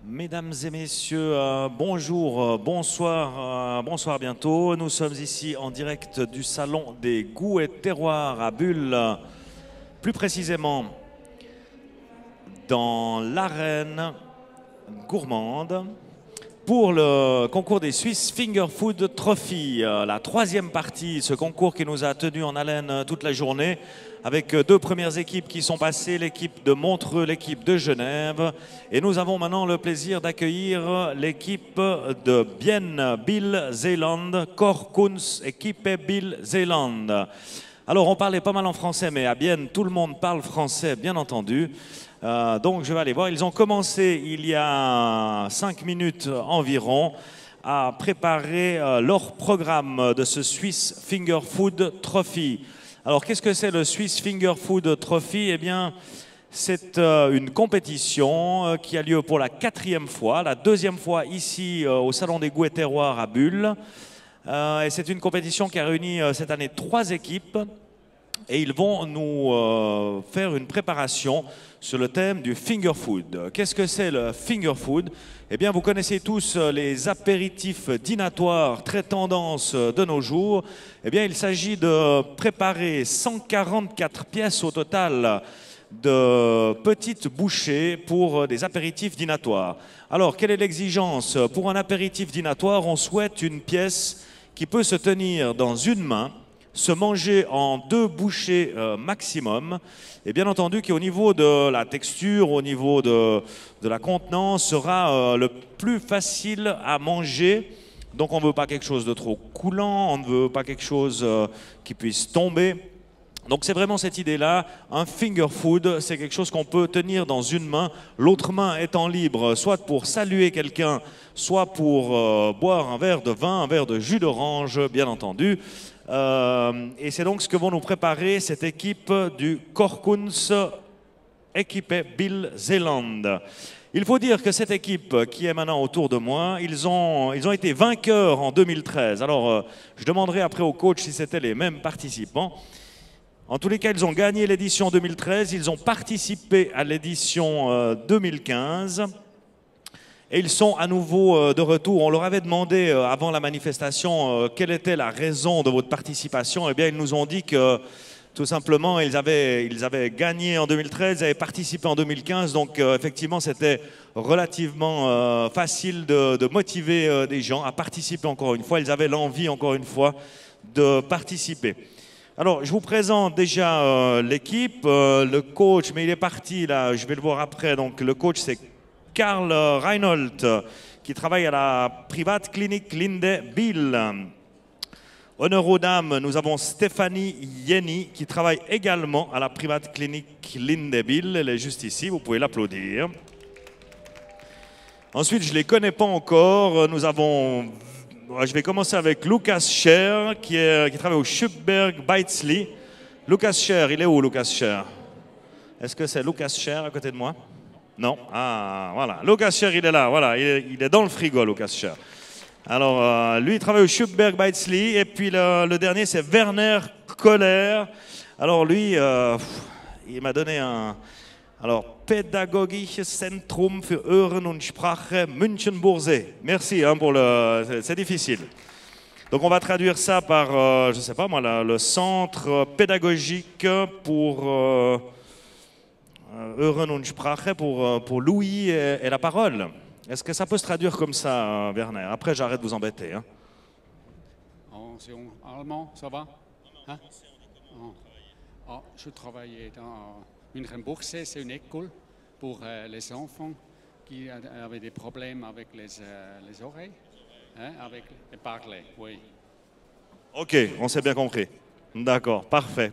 Mesdames et messieurs, bonjour, bonsoir bientôt. Nous sommes ici en direct du salon des goûts et terroirs à Bulle, plus précisément dans l'arène gourmande pour le concours des Swiss Finger Food Trophy, la troisième partie, ce concours qui nous a tenu en haleine toute la journée, avec deux premières équipes qui sont passées, l'équipe de Montreux, l'équipe de Genève. Et nous avons maintenant le plaisir d'accueillir l'équipe de Bien Bill-Zeeland, Korkuns, équipe Bill-Zeeland. Alors on parlait pas mal en français, mais à Bienne, tout le monde parle français, bien entendu. Donc je vais aller voir. Ils ont commencé il y a 5 minutes environ à préparer leur programme de ce Swiss Finger Food Trophy. Alors qu'est-ce que c'est le Swiss Finger Food Trophy? Eh bien, c'est une compétition qui a lieu pour la 4e fois, la 2e fois ici au Salon des Goûts et Terroirs à Bulle. Et c'est une compétition qui a réuni cette année 3 équipes. Et ils vont nous faire une préparation sur le thème du finger food. Qu'est-ce que c'est le finger food? Eh bien, vous connaissez tous les apéritifs dînatoires très tendance de nos jours. Eh bien, il s'agit de préparer 144 pièces au total de petites bouchées pour des apéritifs dînatoires. Alors, quelle est l'exigence? Pour un apéritif dînatoire, on souhaite une pièce qui peut se tenir dans une main, se manger en 2 bouchées maximum, et bien entendu qu'au niveau de la texture, au niveau de la contenance, sera le plus facile à manger. Donc on ne veut pas quelque chose de trop coulant, on ne veut pas quelque chose qui puisse tomber. Donc c'est vraiment cette idée-là, un finger food, c'est quelque chose qu'on peut tenir dans une main, l'autre main étant libre, soit pour saluer quelqu'un, soit pour boire un verre de vin, un verre de jus d'orange, bien entendu. Et c'est donc ce que vont nous préparer cette équipe du Korkuns, équipe Bill-Zeeland. Il faut dire que cette équipe qui est maintenant autour de moi, ils ont été vainqueurs en 2013. Alors, je demanderai après au coach si c'était les mêmes participants. En tous les cas, ils ont gagné l'édition 2013, ils ont participé à l'édition 2015. Et ils sont à nouveau de retour. On leur avait demandé avant la manifestation quelle était la raison de votre participation. Eh bien, ils nous ont dit que tout simplement, ils avaient gagné en 2013, ils avaient participé en 2015. Donc, effectivement, c'était relativement facile de motiver des gens à participer encore une fois. Ils avaient l'envie, encore une fois, de participer. Alors, je vous présente déjà l'équipe. Le coach, mais il est parti là, je vais le voir après. Donc, le coach, c'est Karl Reinhold, qui travaille à la Private Clinic Linde Bill. Honneur aux dames, nous avons Stéphanie Jenny, qui travaille également à la Private Clinic Linde Bill. Elle est juste ici, vous pouvez l'applaudir. Ensuite, je ne les connais pas encore. Nous avons, je vais commencer avec Lucas Scher, qui travaille au Schubberg Beizli. Lucas Scher, il est où Lucas Scher? Est-ce que c'est Lucas Scher à côté de moi? Non, ah voilà, Lucas Scher il est là, voilà, il est dans le frigo Lucas Scher. Alors lui il travaille au Schubberg Beizli et puis le dernier c'est Werner Koller. Alors lui il m'a donné un Pädagogisches Zentrum für Ohren und Sprache München-Bourzé. Merci hein, pour c'est difficile. Donc on va traduire ça par je sais pas moi le centre pédagogique pour Ohren und Sprache pour l'ouïe et la parole. Est-ce que ça peut se traduire comme ça, Werner? Après, j'arrête de vous embêter. Hein. En allemand, ça va hein? Je travaillais dans München-Bourzé, c'est une école pour les enfants qui avaient des problèmes avec les oreilles, hein, avec les parler, oui. Ok, on s'est bien compris. D'accord, parfait.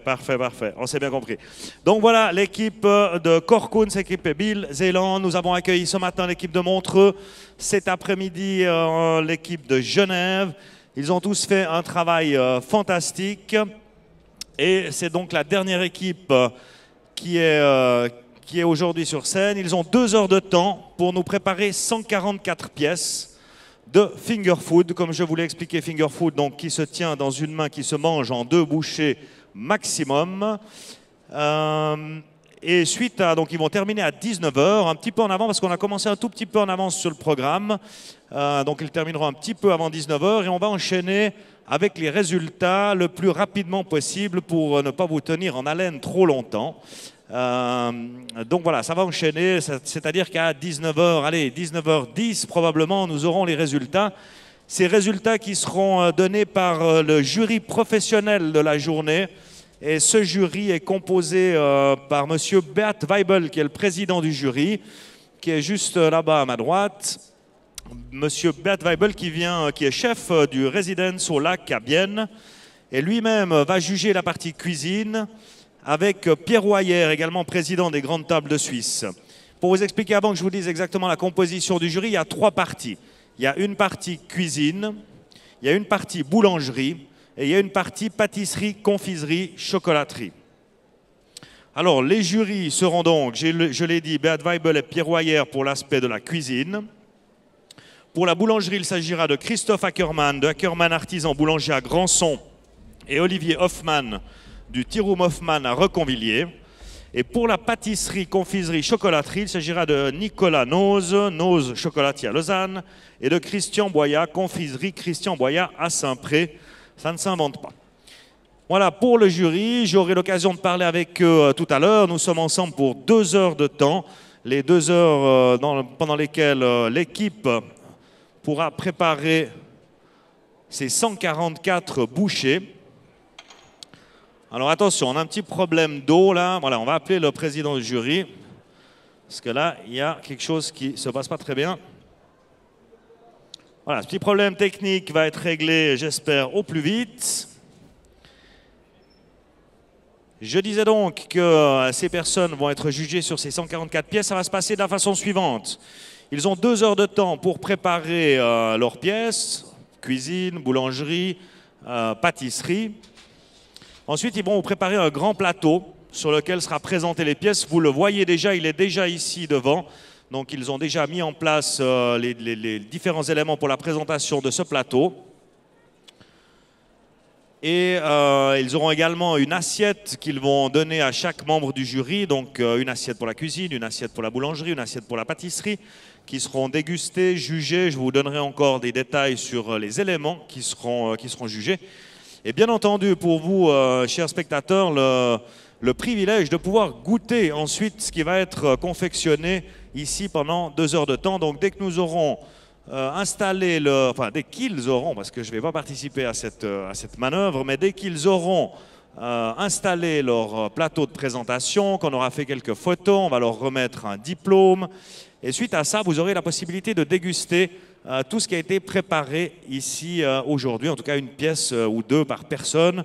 On s'est bien compris. Donc voilà l'équipe de Korkuns, équipe Bill-Zeeland. Nous avons accueilli ce matin l'équipe de Montreux, cet après-midi l'équipe de Genève. Ils ont tous fait un travail fantastique. Et c'est donc la dernière équipe qui est aujourd'hui sur scène. Ils ont 2 heures de temps pour nous préparer 144 pièces de finger food, comme je vous l'ai expliqué, finger food, donc qui se tient dans une main, qui se mange en 2 bouchées maximum. Et suite à, donc ils vont terminer à 19 h, un petit peu en avant parce qu'on a commencé un tout petit peu en avance sur le programme. Donc ils termineront un petit peu avant 19 h et on va enchaîner avec les résultats le plus rapidement possible pour ne pas vous tenir en haleine trop longtemps. Donc voilà, ça va enchaîner, c'est-à-dire qu'à 19 h, allez, 19 h 10 probablement, nous aurons les résultats. Ces résultats qui seront donnés par le jury professionnel de la journée. Et ce jury est composé par M. Beat Weibel, qui est le président du jury, qui est juste là-bas à ma droite. M. Beat Weibel qui est chef du Residence au Lac à Bienne. Et lui-même va juger la partie cuisine avec Pierre Royer, également président des Grandes Tables de Suisse. Pour vous expliquer avant que je vous dise exactement la composition du jury, il y a 3 parties. Il y a une partie cuisine, il y a une partie boulangerie, et il y a une partie pâtisserie, confiserie, chocolaterie. Alors, les jurys seront donc, je l'ai dit, Beat Weibel et Pierre Royer pour l'aspect de la cuisine. Pour la boulangerie, il s'agira de Christophe Ackermann, de Ackermann Artisan Boulanger à Grandson, et Olivier Hoffmann, du Tiroum Hoffmann à Reconvilliers. Et pour la pâtisserie, confiserie, chocolaterie, il s'agira de Nicolas Noz chocolatier à Lausanne, et de Christian Boyat, confiserie Christian Boyat à Saint-Pré. Ça ne s'invente pas. Voilà, pour le jury, j'aurai l'occasion de parler avec eux tout à l'heure. Nous sommes ensemble pour 2 heures de temps. Les 2 heures pendant lesquelles l'équipe pourra préparer ces 144 bouchées. Alors attention, on a un petit problème d'eau là. Voilà, on va appeler le président du jury. Parce que là, il y a quelque chose qui ne se passe pas très bien. Voilà, ce petit problème technique va être réglé, j'espère, au plus vite. Je disais donc que ces personnes vont être jugées sur ces 144 pièces. Ça va se passer de la façon suivante. Ils ont 2 heures de temps pour préparer leurs pièces, cuisine, boulangerie, pâtisserie. Ensuite, ils vont vous préparer un grand plateau sur lequel sera présenté les pièces. Vous le voyez déjà, il est déjà ici devant. Donc, ils ont déjà mis en place les différents éléments pour la présentation de ce plateau. Et ils auront également une assiette qu'ils vont donner à chaque membre du jury. Donc, une assiette pour la cuisine, une assiette pour la boulangerie, une assiette pour la pâtisserie, qui seront dégustés, jugés. Je vous donnerai encore des détails sur les éléments qui seront jugés. Et bien entendu, pour vous, chers spectateurs, le privilège de pouvoir goûter ensuite ce qui va être confectionné ici pendant 2 heures de temps. Donc dès que nous aurons installé dès qu'ils auront, parce que je ne vais pas participer à cette manœuvre, mais dès qu'ils auront installé leur plateau de présentation, qu'on aura fait quelques photos, on va leur remettre un diplôme. Et suite à ça, vous aurez la possibilité de déguster tout ce qui a été préparé ici aujourd'hui, en tout cas une pièce ou 2 par personne.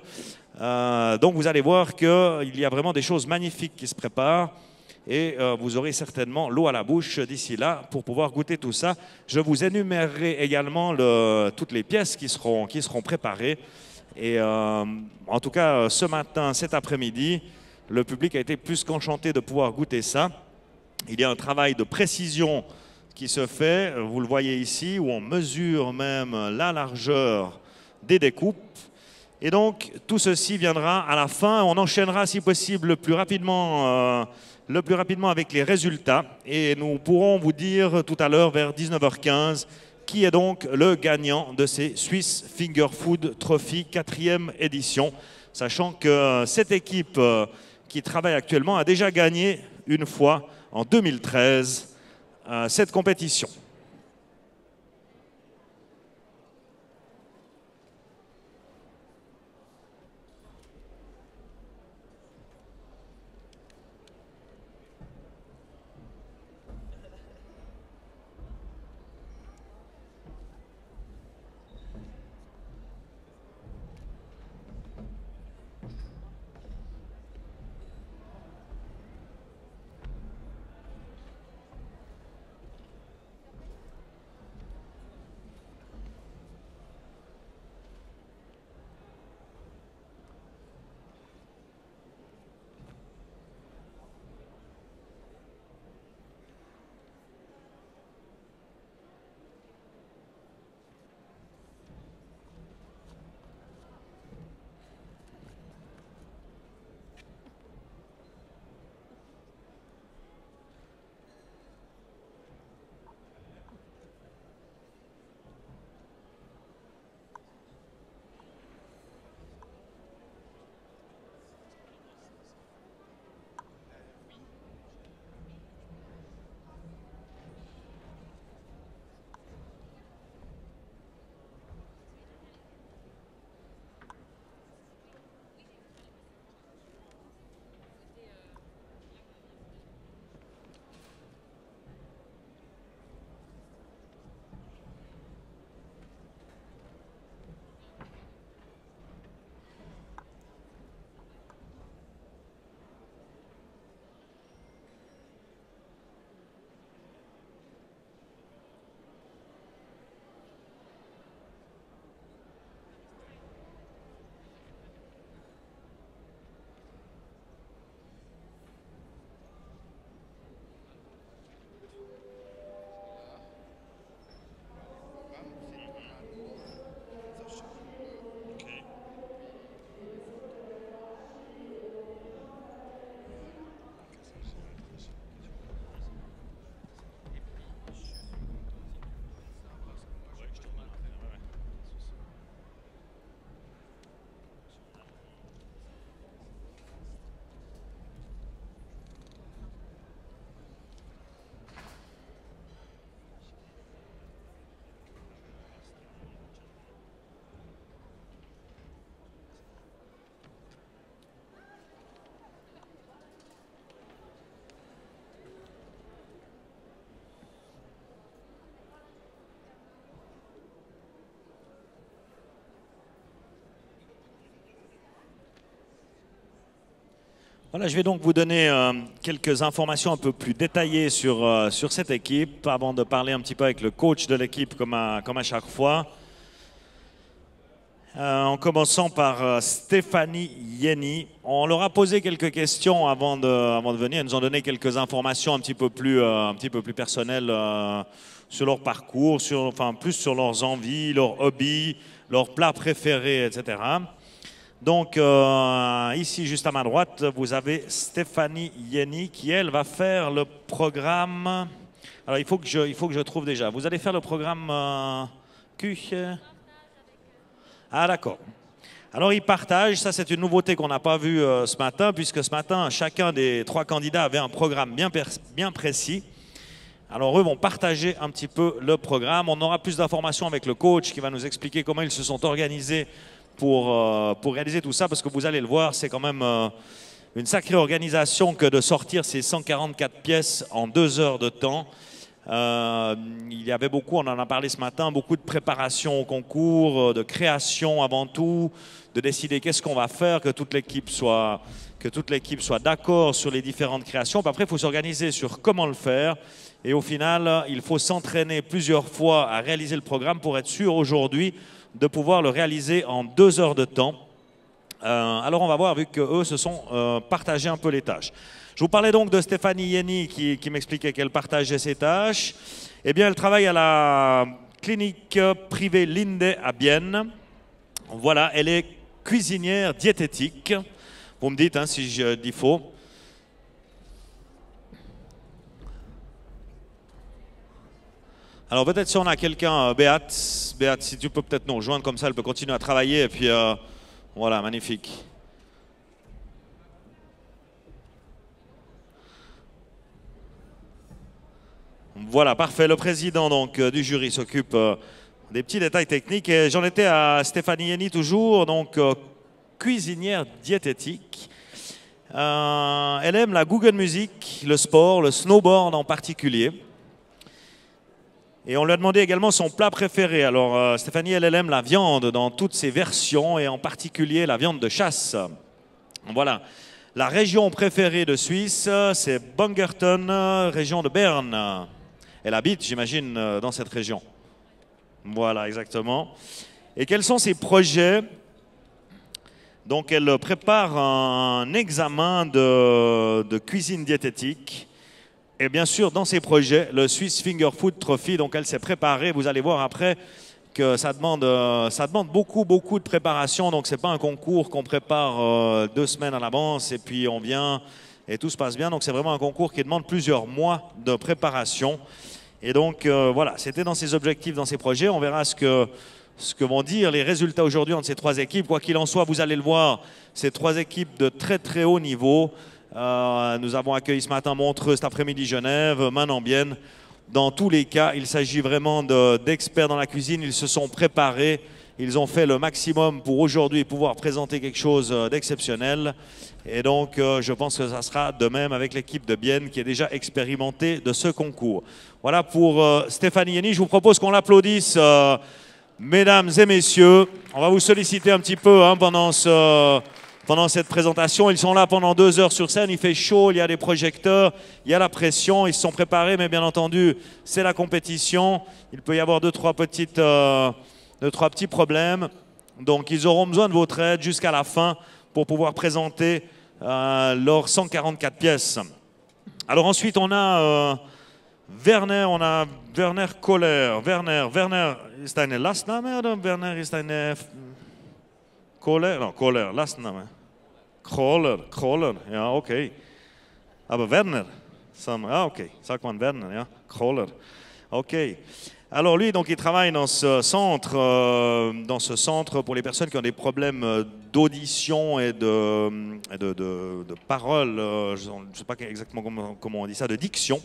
Donc vous allez voir qu'il y a vraiment des choses magnifiques qui se préparent et vous aurez certainement l'eau à la bouche d'ici là pour pouvoir goûter tout ça. Je vous énumérerai également toutes les pièces qui seront préparées. Et en tout cas, ce matin, cet après-midi, le public a été plus qu'enchanté de pouvoir goûter ça. Il y a un travail de précision qui se fait, vous le voyez ici, où on mesure même la largeur des découpes. Et donc, tout ceci viendra à la fin. On enchaînera, si possible, le plus rapidement avec les résultats. Et nous pourrons vous dire tout à l'heure, vers 19h15, qui est donc le gagnant de ces Swiss Finger Food Trophy 4e édition. Sachant que cette équipe qui travaille actuellement a déjà gagné une fois, en 2013, cette compétition. Voilà, je vais donc vous donner quelques informations un peu plus détaillées sur cette équipe avant de parler un petit peu avec le coach de l'équipe comme à chaque fois. En commençant par Stéphanie Yeni. On leur a posé quelques questions avant de venir. Ils nous ont donné quelques informations un petit peu plus personnelles sur leur parcours, plus sur leurs envies, leurs hobbies, leurs plats préférés, etc. Donc ici, juste à ma droite, vous avez Stéphanie Yeni qui, elle, va faire le programme. Alors il faut que je trouve déjà. Vous allez faire le programme Q. Ah d'accord. Alors ils partagent, ça c'est une nouveauté qu'on n'a pas vue ce matin, puisque ce matin, chacun des 3 candidats avait un programme bien précis. Alors eux vont partager un petit peu le programme. On aura plus d'informations avec le coach qui va nous expliquer comment ils se sont organisés pour réaliser tout ça, parce que vous allez le voir, c'est quand même une sacrée organisation que de sortir ces 144 pièces en 2 heures de temps. Il y avait beaucoup, on en a parlé ce matin, beaucoup de préparation au concours, de création avant tout, de décider qu'est-ce qu'on va faire, que toute l'équipe soit d'accord sur les différentes créations. Puis après, il faut s'organiser sur comment le faire. Et au final, il faut s'entraîner plusieurs fois à réaliser le programme pour être sûr aujourd'hui de pouvoir le réaliser en 2 heures de temps. Alors on va voir, vu qu'eux se sont partagés un peu les tâches. Je vous parlais donc de Stéphanie Yeni qui m'expliquait qu'elle partageait ses tâches. Eh bien, elle travaille à la clinique privée Linde à Bienne. Voilà, elle est cuisinière diététique. Vous me dites si je dis faux. Alors peut-être si on a quelqu'un, Béat, si tu peux peut-être nous rejoindre comme ça, elle peut continuer à travailler. Et puis voilà, magnifique. Voilà, parfait. Le président donc, du jury s'occupe des petits détails techniques. Et j'en étais à Stéphanie Yeni toujours, donc cuisinière diététique. Elle aime la Google Music, le sport, le snowboard en particulier. Et on lui a demandé également son plat préféré. Alors Stéphanie, elle aime la viande dans toutes ses versions et en particulier la viande de chasse. Voilà. La région préférée de Suisse, c'est Bangerton, région de Berne. Elle habite, j'imagine, dans cette région. Voilà, exactement. Et quels sont ses projets? Donc, elle prépare un examen de cuisine diététique. Et bien sûr, dans ses projets, le Swiss Finger Food Trophy. Donc, elle s'est préparée. Vous allez voir après que ça demande beaucoup de préparation. Donc, ce n'est pas un concours qu'on prépare 2 semaines à l'avance et puis on vient et tout se passe bien. Donc, c'est vraiment un concours qui demande plusieurs mois de préparation. Et donc, voilà, c'était dans ses objectifs, dans ses projets. On verra ce que vont dire les résultats aujourd'hui entre ces 3 équipes. Quoi qu'il en soit, vous allez le voir, ces 3 équipes de très haut niveau. Nous avons accueilli ce matin Montreux, cet après-midi Genève, Manon-Bienne. Dans tous les cas, il s'agit vraiment d'experts dans la cuisine. Ils se sont préparés. Ils ont fait le maximum pour aujourd'hui pouvoir présenter quelque chose d'exceptionnel. Et donc, je pense que ça sera de même avec l'équipe de Bienne qui est déjà expérimentée de ce concours. Voilà pour Stéphanie Yeni. Je vous propose qu'on l'applaudisse, mesdames et messieurs. On va vous solliciter un petit peu pendant cette présentation. Ils sont là pendant 2 heures sur scène. Il fait chaud, il y a des projecteurs, il y a la pression. Ils se sont préparés, mais bien entendu, c'est la compétition. Il peut y avoir 2-3 petits problèmes. Donc, ils auront besoin de votre aide jusqu'à la fin pour pouvoir présenter leurs 144 pièces. Alors ensuite, on a Werner Kohler. Werner, ist eine Lastname oder Werner ist eine Kohler? Non, Kohler, Lastname. Kohler, ja, okay. Aber Werner, okay, sagt man Werner, ja, Kohler. Ok. Alors lui, donc, il travaille dans ce centre pour les personnes qui ont des problèmes d'audition et de parole, je ne sais pas exactement comment on dit ça, de diction.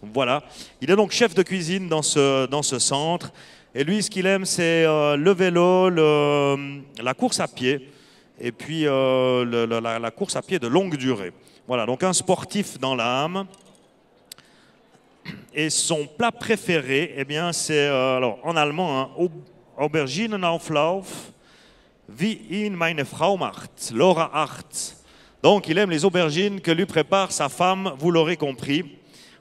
Voilà. Il est donc chef de cuisine dans ce centre. Et lui, ce qu'il aime, c'est le vélo, la course à pied, et puis la course à pied de longue durée. Voilà, donc un sportif dans l'âme. Et son plat préféré, eh bien, c'est alors en allemand, hein, Auberginenauflauf, wie ihn meine Frau macht, Laura 8. Donc il aime les aubergines que lui prépare sa femme, vous l'aurez compris.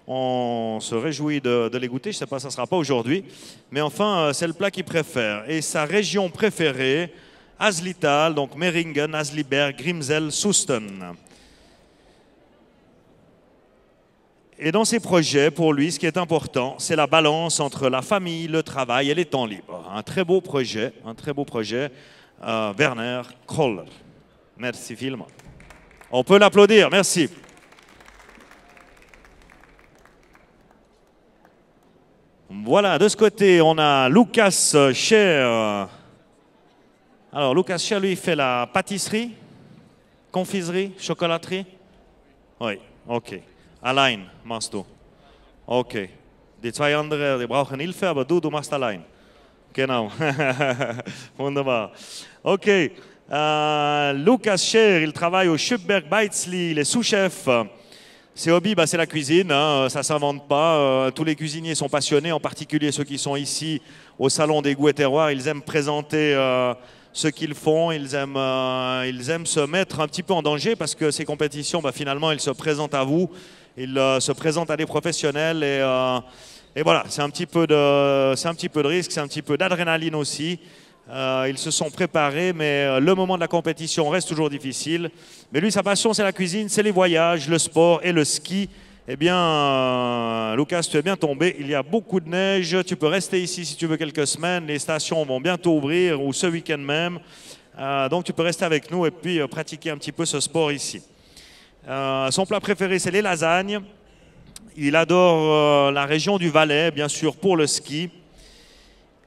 On se réjouit de les goûter, je ne sais pas, ça ne sera pas aujourd'hui. Mais enfin, c'est le plat qu'il préfère. Et sa région préférée, Aslital, donc Meringen, Asliberg, Grimsel, Soesten. Et dans ses projets, pour lui, ce qui est important, c'est la balance entre la famille, le travail et les temps libres. Un très beau projet, Werner Kroller. Merci, Film. On peut l'applaudir, merci. Voilà, de ce côté, on a Lucas Scher. Alors, Lucas Scher, lui, il fait la pâtisserie, confiserie, chocolaterie. Oui, ok. Allein machst du. Okay. Die zwei anderen, die brauchen Hilfe, aber du machst allein. Genau. Wunderbar. Ok. Lucas Scher, il travaille au Schubberg Beitzli, il est sous-chef. Ses hobbies, c'est la cuisine, hein, ça ne s'invente pas. Tous les cuisiniers sont passionnés, en particulier ceux qui sont ici au Salon des Goûts et Terroirs. Ils aiment présenter ce qu'ils font, ils aiment se mettre un petit peu en danger parce que ces compétitions, finalement, ils se présentent à vous, ils se présentent à des professionnels et voilà, c'est un petit peu de risque, c'est un petit peu d'adrénaline aussi. Ils se sont préparés, mais le moment de la compétition reste toujours difficile. Mais lui, sa passion, c'est la cuisine, c'est les voyages, le sport et le ski. Eh bien, Lucas, tu es bien tombé. Il y a beaucoup de neige. Tu peux rester ici si tu veux quelques semaines. Les stations vont bientôt ouvrir, ou ce week-end même. Donc, tu peux rester avec nous et puis pratiquer un petit peu ce sport ici. Son plat préféré, c'est les lasagnes. Il adore la région du Valais, bien sûr, pour le ski.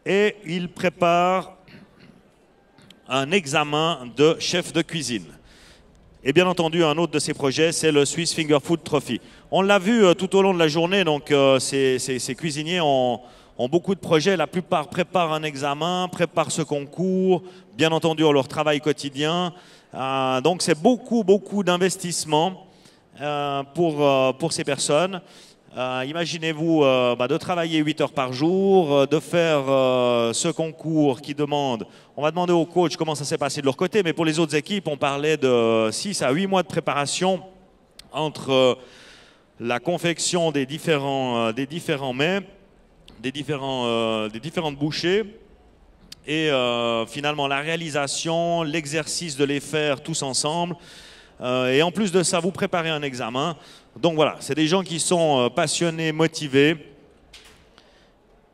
Et il prépare un examen de chef de cuisine. Et bien entendu, un autre de ses projets, c'est le Swiss Finger Food Trophy. On l'a vu tout au long de la journée, donc ces cuisiniers ont beaucoup de projets. La plupart préparent un examen, préparent ce concours, bien entendu leur travail quotidien. Donc c'est beaucoup d'investissement pour ces personnes. Imaginez-vous de travailler 8 heures par jour, de faire ce concours qui demande, on va demander au coach comment ça s'est passé de leur côté, mais pour les autres équipes, on parlait de 6 à 8 mois de préparation entre la confection des différents mets, des différentes bouchées et finalement la réalisation, l'exercice de les faire tous ensemble. Et en plus de ça, vous préparez un examen. Donc voilà, c'est des gens qui sont passionnés, motivés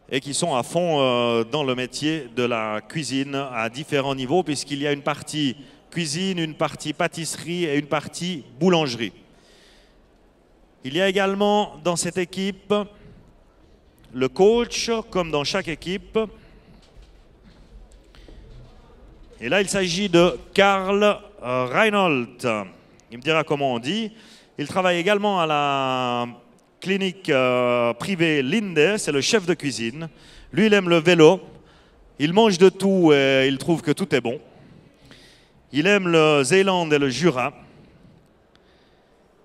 et qui sont à fond dans le métier de la cuisine à différents niveaux, puisqu'il y a une partie cuisine, une partie pâtisserie et une partie boulangerie. Il y a également dans cette équipe le coach, comme dans chaque équipe. Et là, il s'agit de Karl Reinhold. Il me dira comment on dit. Il travaille également à la clinique privée Linde, c'est le chef de cuisine. Lui, il aime le vélo, il mange de tout et il trouve que tout est bon. Il aime le Zélande et le Jura.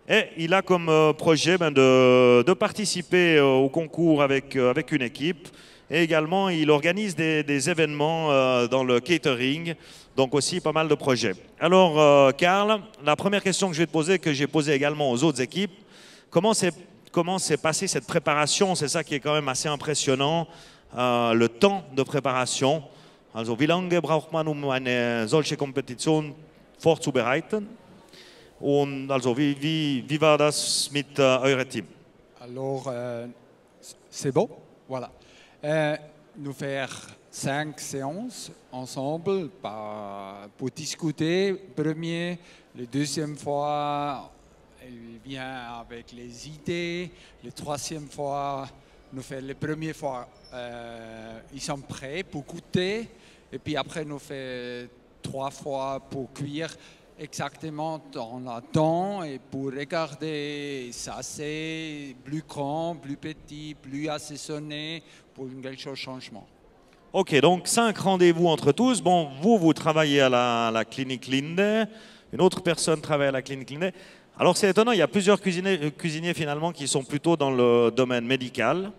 Et il a comme projet de participer au concours avec une équipe. Et également, il organise des événements dans le catering, donc aussi pas mal de projets. Alors, Karl, la première question que je vais te poser, que j'ai posée également aux autres équipes, comment s'est passée cette préparation? C'est ça qui est quand même assez impressionnant, le temps de préparation. Also, wie lange braucht man, eine solche Kompetition vorzubereiten? Und also, wie war das mit eurem Team? Alors, c'est bon, voilà. Nous faire 5 séances ensemble pour discuter. Premier, la deuxième fois, il vient avec les idées. La troisième fois, nous faisons la première fois, ils sont prêts pour goûter. Et puis après, nous faisons 3 fois pour cuire exactement dans le temps et pour regarder ça, c'est plus grand, plus petit, plus assaisonné pour quelque chose de changement. Ok, donc 5 rendez-vous entre tous. Bon, vous travaillez à la clinique Linde, une autre personne travaille à la clinique Linde. Alors c'est étonnant, il y a plusieurs cuisiniers finalement qui sont plutôt dans le domaine médical.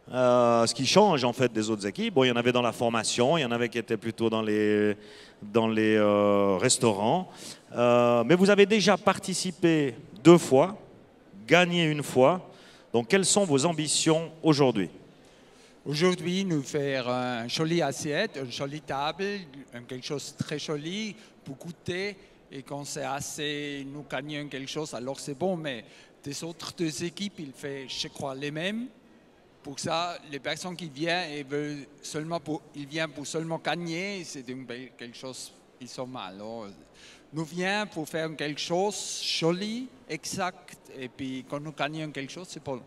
ce qui change en fait des autres équipes. Bon, il y en avait dans la formation, il y en avait qui étaient plutôt dans les restaurants. Mais vous avez déjà participé 2 fois, gagné 1 fois. Donc, quelles sont vos ambitions aujourd'hui? Aujourd'hui, nous faire une jolie assiette, une jolie table, quelque chose de très joli pour goûter. Et quand c'est assez, nous gagnons quelque chose, alors c'est bon. Mais des autres 2 équipes, ils font, je crois, les mêmes. Pour ça, les personnes qui viennent, ils viennent pour seulement gagner. C'est quelque chose, ils sont mal. Alors, nous venons pour faire quelque chose joli, exact. Et puis, quand nous gagnons quelque chose, c'est bon.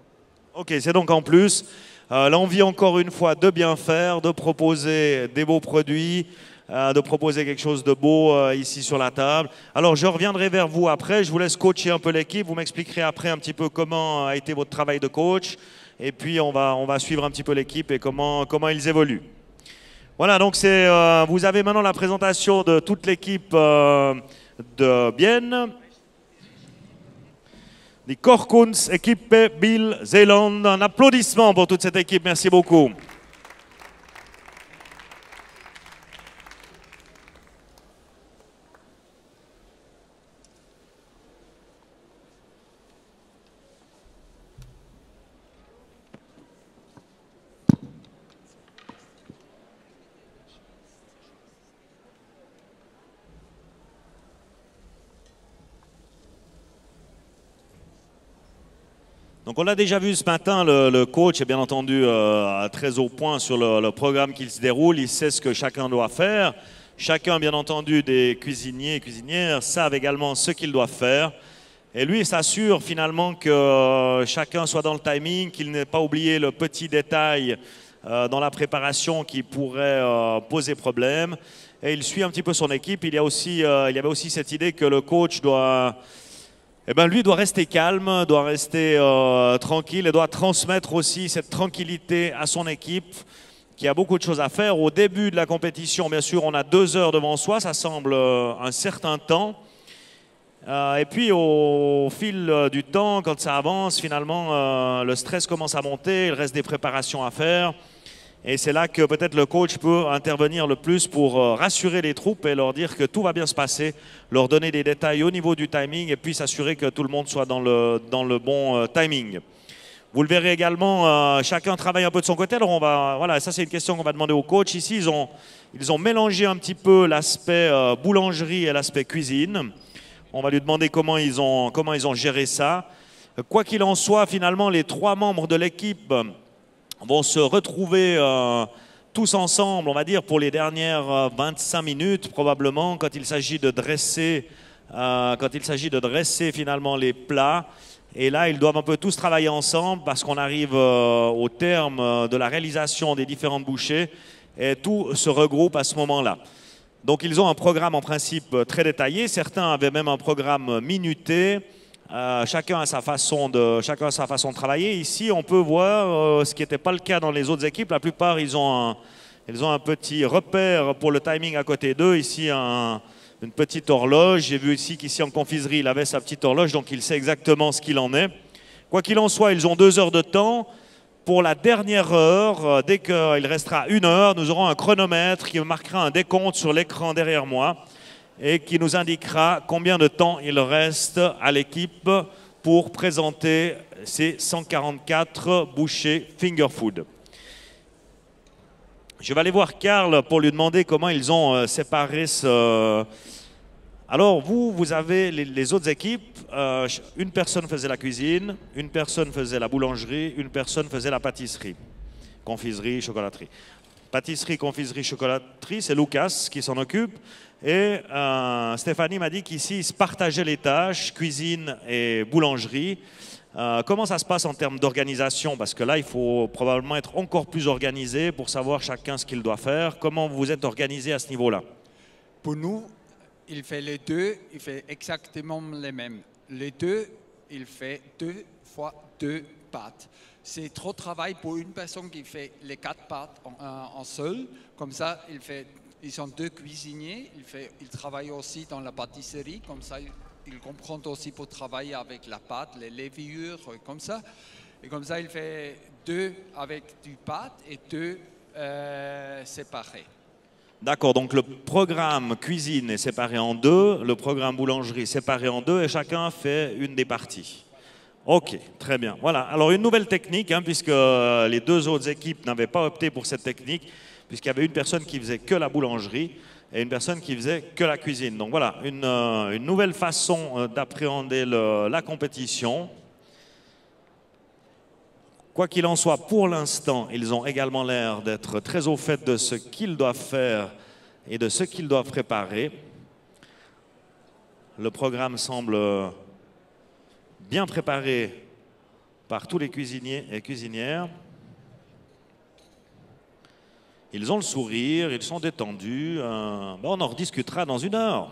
Ok, c'est donc en plus l'envie encore une fois de bien faire, de proposer des beaux produits, de proposer quelque chose de beau ici sur la table. Alors je reviendrai vers vous après, je vous laisse coacher un peu l'équipe, vous m'expliquerez après un petit peu comment a été votre travail de coach et puis on va suivre un petit peu l'équipe et comment ils évoluent. Voilà, donc vous avez maintenant la présentation de toute l'équipe de Bienne. Die Kochkunst équipe Bill Zeeland. Un applaudissement pour toute cette équipe. Merci beaucoup. Donc on l'a déjà vu ce matin, le coach est bien entendu très au point sur le programme qui se déroule, il sait ce que chacun doit faire. Chacun, bien entendu, des cuisiniers et cuisinières savent également ce qu'ils doivent faire. Et lui, il s'assure finalement que chacun soit dans le timing, qu'il n'ait pas oublié le petit détail dans la préparation qui pourrait poser problème. Et il suit un petit peu son équipe. Il y avait aussi cette idée que le coach lui doit rester calme, doit rester tranquille et doit transmettre aussi cette tranquillité à son équipe qui a beaucoup de choses à faire. Au début de la compétition, bien sûr, on a 2 heures devant soi, ça semble un certain temps. Et puis au fil du temps, quand ça avance, finalement, le stress commence à monter, il reste des préparations à faire. Et c'est là que peut-être le coach peut intervenir le plus pour rassurer les troupes et leur dire que tout va bien se passer, leur donner des détails au niveau du timing et puis s'assurer que tout le monde soit dans le bon timing. Vous le verrez également, chacun travaille un peu de son côté. Alors voilà, ça c'est une question qu'on va demander au coach. Ici, ils ont mélangé un petit peu l'aspect boulangerie et l'aspect cuisine. On va lui demander comment ils ont géré ça. Quoi qu'il en soit, finalement, les 3 membres de l'équipe vont se retrouver tous ensemble, on va dire, pour les dernières 25 minutes probablement, quand il s'agit de dresser finalement les plats. Et là, ils doivent un peu tous travailler ensemble parce qu'on arrive au terme de la réalisation des différentes bouchées et tout se regroupe à ce moment-là. Donc, ils ont un programme en principe très détaillé. Certains avaient même un programme minuté. Chacun a sa façon de travailler. Ici, on peut voir ce qui n'était pas le cas dans les autres équipes. La plupart, ils ont un petit repère pour le timing à côté d'eux. Ici, une petite horloge. J'ai vu ici qu'ici en confiserie, il avait sa petite horloge, donc il sait exactement ce qu'il en est. Quoi qu'il en soit, ils ont 2 heures de temps. Pour la dernière heure, dès qu'il restera 1 heure, nous aurons un chronomètre qui marquera un décompte sur l'écran derrière moi et qui nous indiquera combien de temps il reste à l'équipe pour présenter ces 144 bouchées finger food. Je vais aller voir Karl pour lui demander comment ils ont séparé ce... Alors vous avez les autres équipes, une personne faisait la cuisine, une personne faisait la boulangerie, une personne faisait la pâtisserie, confiserie, chocolaterie. Pâtisserie, confiserie, chocolaterie, c'est Lucas qui s'en occupe. Et Stéphanie m'a dit qu'ici, ils se partageaient les tâches, cuisine et boulangerie. Comment ça se passe en termes d'organisation? Parce que là, il faut probablement être encore plus organisé pour savoir chacun ce qu'il doit faire. Comment vous êtes organisé à ce niveau-là? Pour nous, il fait les 2, il fait exactement les mêmes. Les 2, il fait 2 fois 2 pâtes. C'est trop de travail pour une personne qui fait les 4 pâtes en seul. Comme ça, ils sont 2 cuisiniers. Il travaille aussi dans la pâtisserie. Comme ça, il comprend aussi pour travailler avec la pâte, les levures, comme ça. Et comme ça, il fait 2 avec du pâte et 2 séparés. D'accord, donc le programme cuisine est séparé en 2, le programme boulangerie séparé en 2 et chacun fait une des parties. Ok, très bien. Voilà, alors une nouvelle technique, hein, puisque les 2 autres équipes n'avaient pas opté pour cette technique, puisqu'il y avait une personne qui faisait que la boulangerie et une personne qui faisait que la cuisine. Donc voilà, une nouvelle façon d'appréhender la compétition. Quoi qu'il en soit, pour l'instant, ils ont également l'air d'être très au fait de ce qu'ils doivent faire et de ce qu'ils doivent préparer. Le programme semble bien préparé par tous les cuisiniers et cuisinières. Ils ont le sourire, ils sont détendus. On en rediscutera dans 1 heure.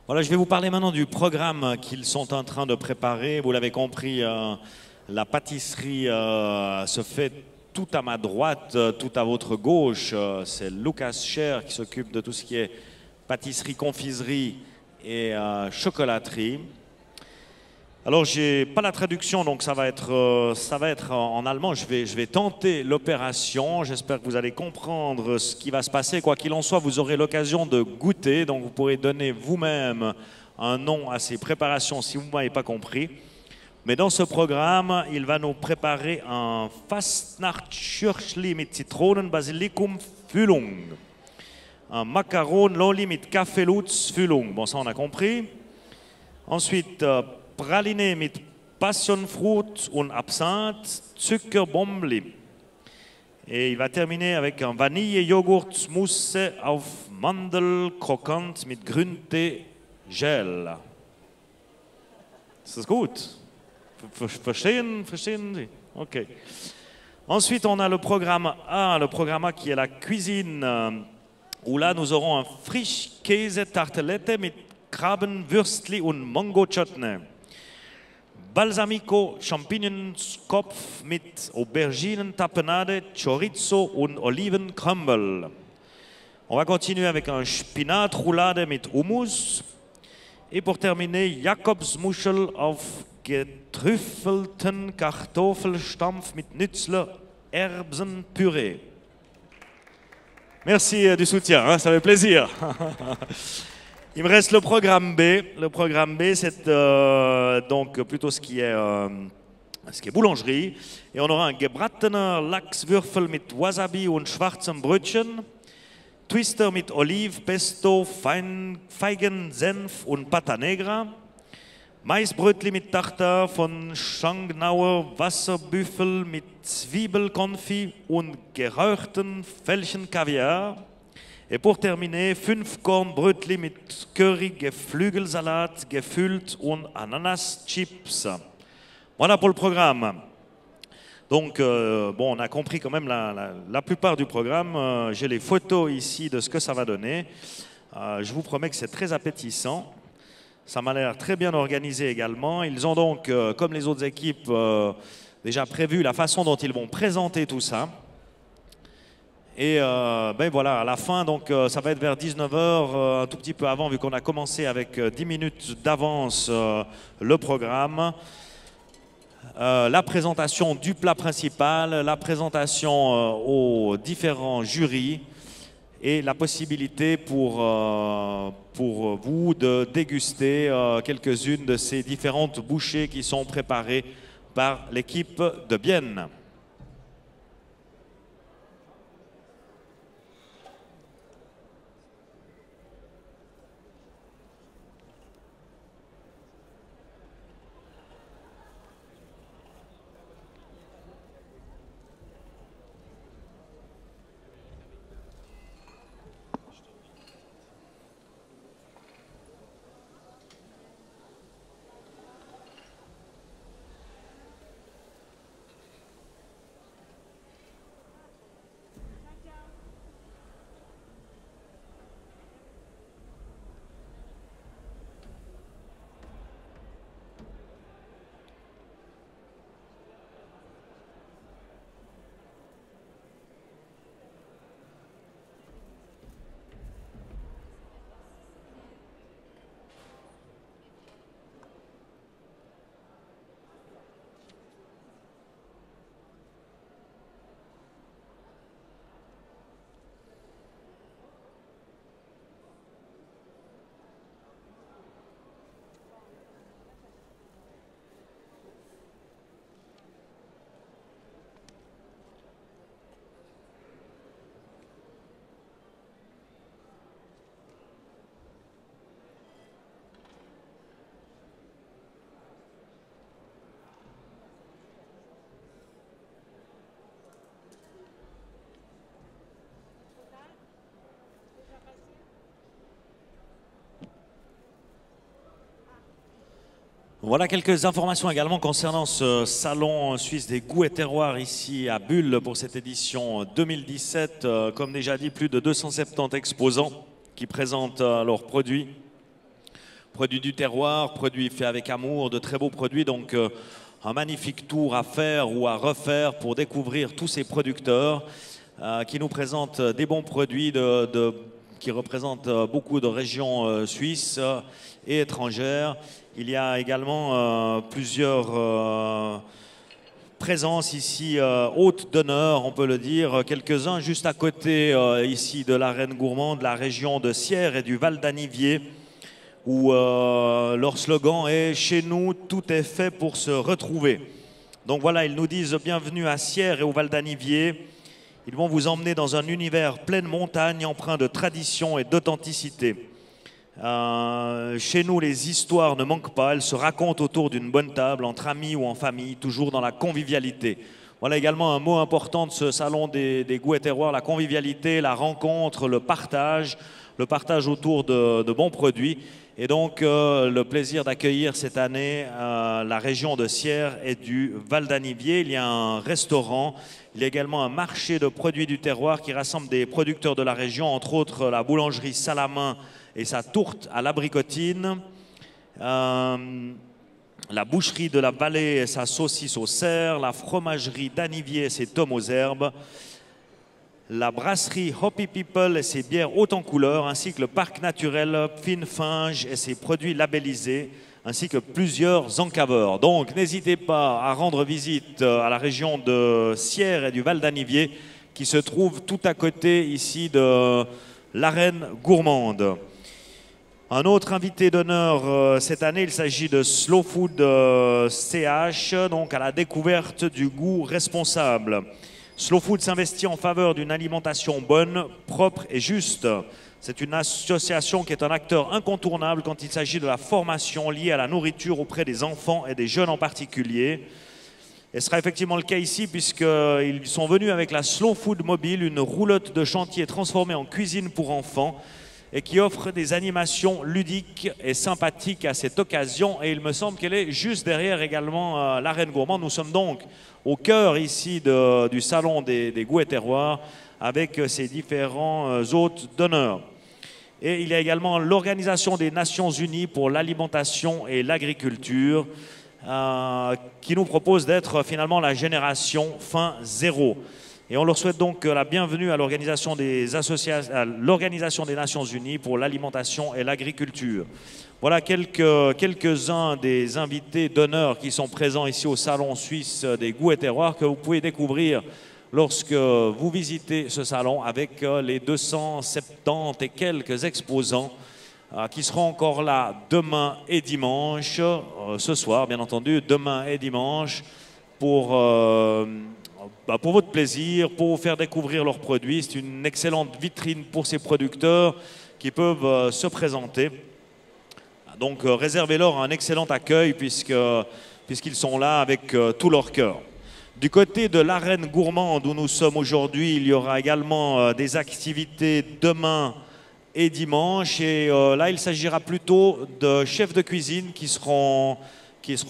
Voilà, je vais vous parler maintenant du programme qu'ils sont en train de préparer. Vous l'avez compris, la pâtisserie se fait tout à ma droite, tout à votre gauche. C'est Lucas Scher qui s'occupe de tout ce qui est pâtisserie, confiserie et chocolaterie. Alors, j'ai pas la traduction, donc ça va être en allemand. Je vais tenter l'opération. J'espère que vous allez comprendre ce qui va se passer. Quoi qu'il en soit, vous aurez l'occasion de goûter. Donc, vous pourrez donner vous-même un nom à ces préparations si vous ne m'avez pas compris. Mais dans ce programme, il va nous préparer un Fastnachtschürchli mit Zitronen-Basilikum-Füllung. Un macaron lolli mit Kaffeelutz-Füllung. Bon, ça, on a compris. Ensuite, Praline mit Passionfruit und Absinthe, Zuckerbombli. Et il va terminer avec un Vanille-Joghurt-Mousse auf Mandel krokant mit Grüntee-Gel. Ist das gut? Verstehen Sie? Ok. Ensuite, on a le programme A qui est la cuisine, où là, nous aurons un Frischkäse-Tartelette mit Krabbenwürstli und Mango-Chutney. Balsamico Champignonskopf mit Auberginen-Tapenade, Chorizo und Oliven-Crumble. On va continuer avec un Spinat-Roulade mit Hummus. Et pour terminer, Jakobsmuschel auf getrüffelten Kartoffelstampf mit Nützler-Erbsenpüree. Merci du soutien, hein, ça fait plaisir. Il me reste le programme B. Le programme B, c'est donc plutôt ce qui est boulangerie. Et on aura un gebratener Lachswürfel mit Wasabi und schwarzem Brötchen, Twister mit Olive, Pesto, Feigen, Senf und Pata Negra, Maisbrötli mit Tartar von Schangnauer Wasserbüffel mit Zwiebelkonfit und geräucherten Fällchen Kaviar. Et pour terminer, 5 Kornbrötli mit Curry, Geflügelsalat, gefüllt und Ananas-Chips. Voilà pour le programme. Donc, bon, on a compris quand même la plupart du programme. J'ai les photos ici de ce que ça va donner. Je vous promets que c'est très appétissant. Ça m'a l'air très bien organisé également. Ils ont donc, comme les autres équipes, déjà prévu la façon dont ils vont présenter tout ça. Et ben voilà, à la fin, donc, ça va être vers 19 h, un tout petit peu avant, vu qu'on a commencé avec 10 minutes d'avance le programme. La présentation du plat principal, la présentation aux différents jurys et la possibilité pour vous de déguster quelques-unes de ces différentes bouchées qui sont préparées par l'équipe de Bienne. Voilà quelques informations également concernant ce salon suisse des goûts et terroirs ici à Bulle pour cette édition 2017. Comme déjà dit, plus de 270 exposants qui présentent leurs produits. Produits du terroir, produits faits avec amour, de très beaux produits. Donc un magnifique tour à faire ou à refaire pour découvrir tous ces producteurs qui nous présentent des bons produits qui représentent beaucoup de régions suisses et étrangères. Il y a également plusieurs présences ici, hôtes d'honneur, on peut le dire. Quelques-uns juste à côté ici de l'arène gourmande, la région de Sierre et du Val d'Anivier, où leur slogan est « Chez nous, tout est fait pour se retrouver ». Donc voilà, ils nous disent « Bienvenue à Sierre et au Val d'Anivier ». Ils vont vous emmener dans un univers plein de montagnes, empreint de tradition et d'authenticité. Chez nous, les histoires ne manquent pas. Elles se racontent autour d'une bonne table, entre amis ou en famille, toujours dans la convivialité. Voilà également un mot important de ce salon des goûts et terroirs, la convivialité, la rencontre, le partage autour de bons produits. Et donc, le plaisir d'accueillir cette année la région de Sierre et du Val d'Anivier. Il y a un restaurant, il y a également un marché de produits du terroir qui rassemble des producteurs de la région, entre autres la boulangerie Salamin et sa tourte à l'abricotine, la boucherie de la Vallée et sa saucisse au cerf, la fromagerie d'Anivier et ses tomes aux herbes, la brasserie Hoppy People et ses bières hautes en couleurs, ainsi que le parc naturel Finfinge et ses produits labellisés, ainsi que plusieurs encaveurs. Donc n'hésitez pas à rendre visite à la région de Sierre et du Val d'Anivier, qui se trouve tout à côté ici de l'arène gourmande. Un autre invité d'honneur cette année, il s'agit de Slow Food CH, donc à la découverte du goût responsable. Slow Food s'investit en faveur d'une alimentation bonne, propre et juste. C'est une association qui est un acteur incontournable quand il s'agit de la formation liée à la nourriture auprès des enfants et des jeunes en particulier. Et ce sera effectivement le cas ici puisqu'ils sont venus avec la Slow Food Mobile, une roulotte de chantier transformée en cuisine pour enfants. et qui offre des animations ludiques et sympathiques à cette occasion. Et il me semble qu'elle est juste derrière également l'arène gourmande. Nous sommes donc au cœur ici du salon des goûts et terroirs avec ces différents hôtes d'honneur. Et il y a également l'Organisation des Nations Unies pour l'alimentation et l'agriculture qui nous propose d'être finalement la génération fin zéro. Et on leur souhaite donc la bienvenue à l'Organisation des Nations Unies pour l'alimentation et l'agriculture. Voilà quelques-uns des invités d'honneur qui sont présents ici au Salon suisse des goûts et terroirs que vous pouvez découvrir lorsque vous visitez ce salon avec les 270 et quelques exposants qui seront encore là demain et dimanche, ce soir bien entendu, demain et dimanche, pour votre plaisir, pour vous faire découvrir leurs produits. C'est une excellente vitrine pour ces producteurs qui peuvent se présenter. Donc réservez-leur un excellent accueil puisqu'ils sont là avec tout leur cœur. Du côté de l'arène gourmande où nous sommes aujourd'hui, il y aura également des activités demain et dimanche. Et là, il s'agira plutôt de chefs de cuisine qui seront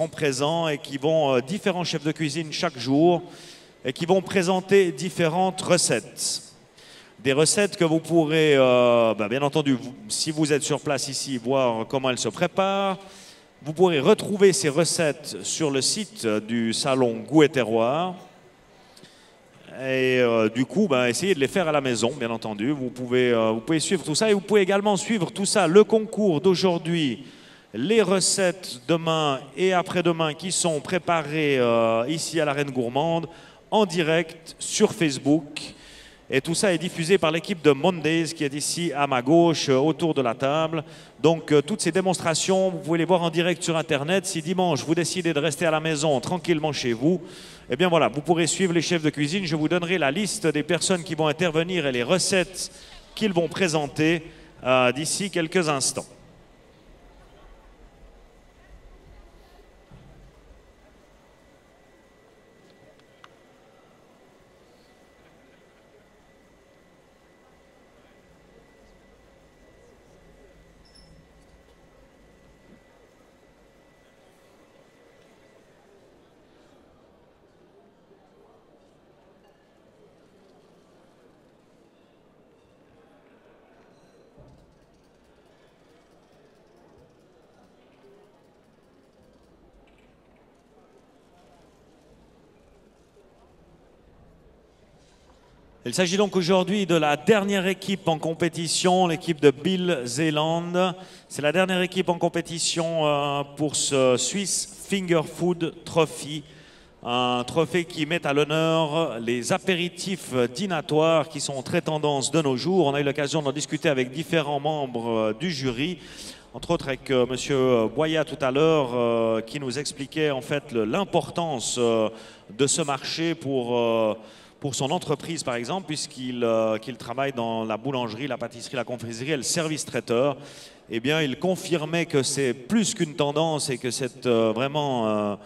présents et qui vont, différents chefs de cuisine chaque jour, et qui vont présenter différentes recettes. Des recettes que vous pourrez, bien entendu, si vous êtes sur place ici, voir comment elles se préparent. Vous pourrez retrouver ces recettes sur le site du salon Goût et Terroir. Et du coup, essayez de les faire à la maison, bien entendu. Vous pouvez suivre tout ça et vous pouvez également suivre tout ça, le concours d'aujourd'hui, les recettes demain et après-demain qui sont préparées ici à l'Arène Gourmande en direct sur Facebook. Et tout ça est diffusé par l'équipe de Mondays qui est ici à ma gauche, autour de la table. Donc toutes ces démonstrations, vous pouvez les voir en direct sur Internet. Si dimanche, vous décidez de rester à la maison tranquillement chez vous, eh bien voilà, vous pourrez suivre les chefs de cuisine. Je vous donnerai la liste des personnes qui vont intervenir et les recettes qu'ils vont présenter d'ici quelques instants. Il s'agit donc aujourd'hui de la dernière équipe en compétition, l'équipe de Bill Zeeland. C'est la dernière équipe en compétition pour ce Swiss Finger Food Trophy. Un trophée qui met à l'honneur les apéritifs dînatoires qui sont très tendance de nos jours. On a eu l'occasion d'en discuter avec différents membres du jury, entre autres avec M. Boya tout à l'heure, qui nous expliquait en fait l'importance de ce marché pour son entreprise, par exemple, puisqu'il travaille dans la boulangerie, la pâtisserie, la confiserie et le service traiteur. Eh bien, il confirmait que c'est plus qu'une tendance et que c'est vraiment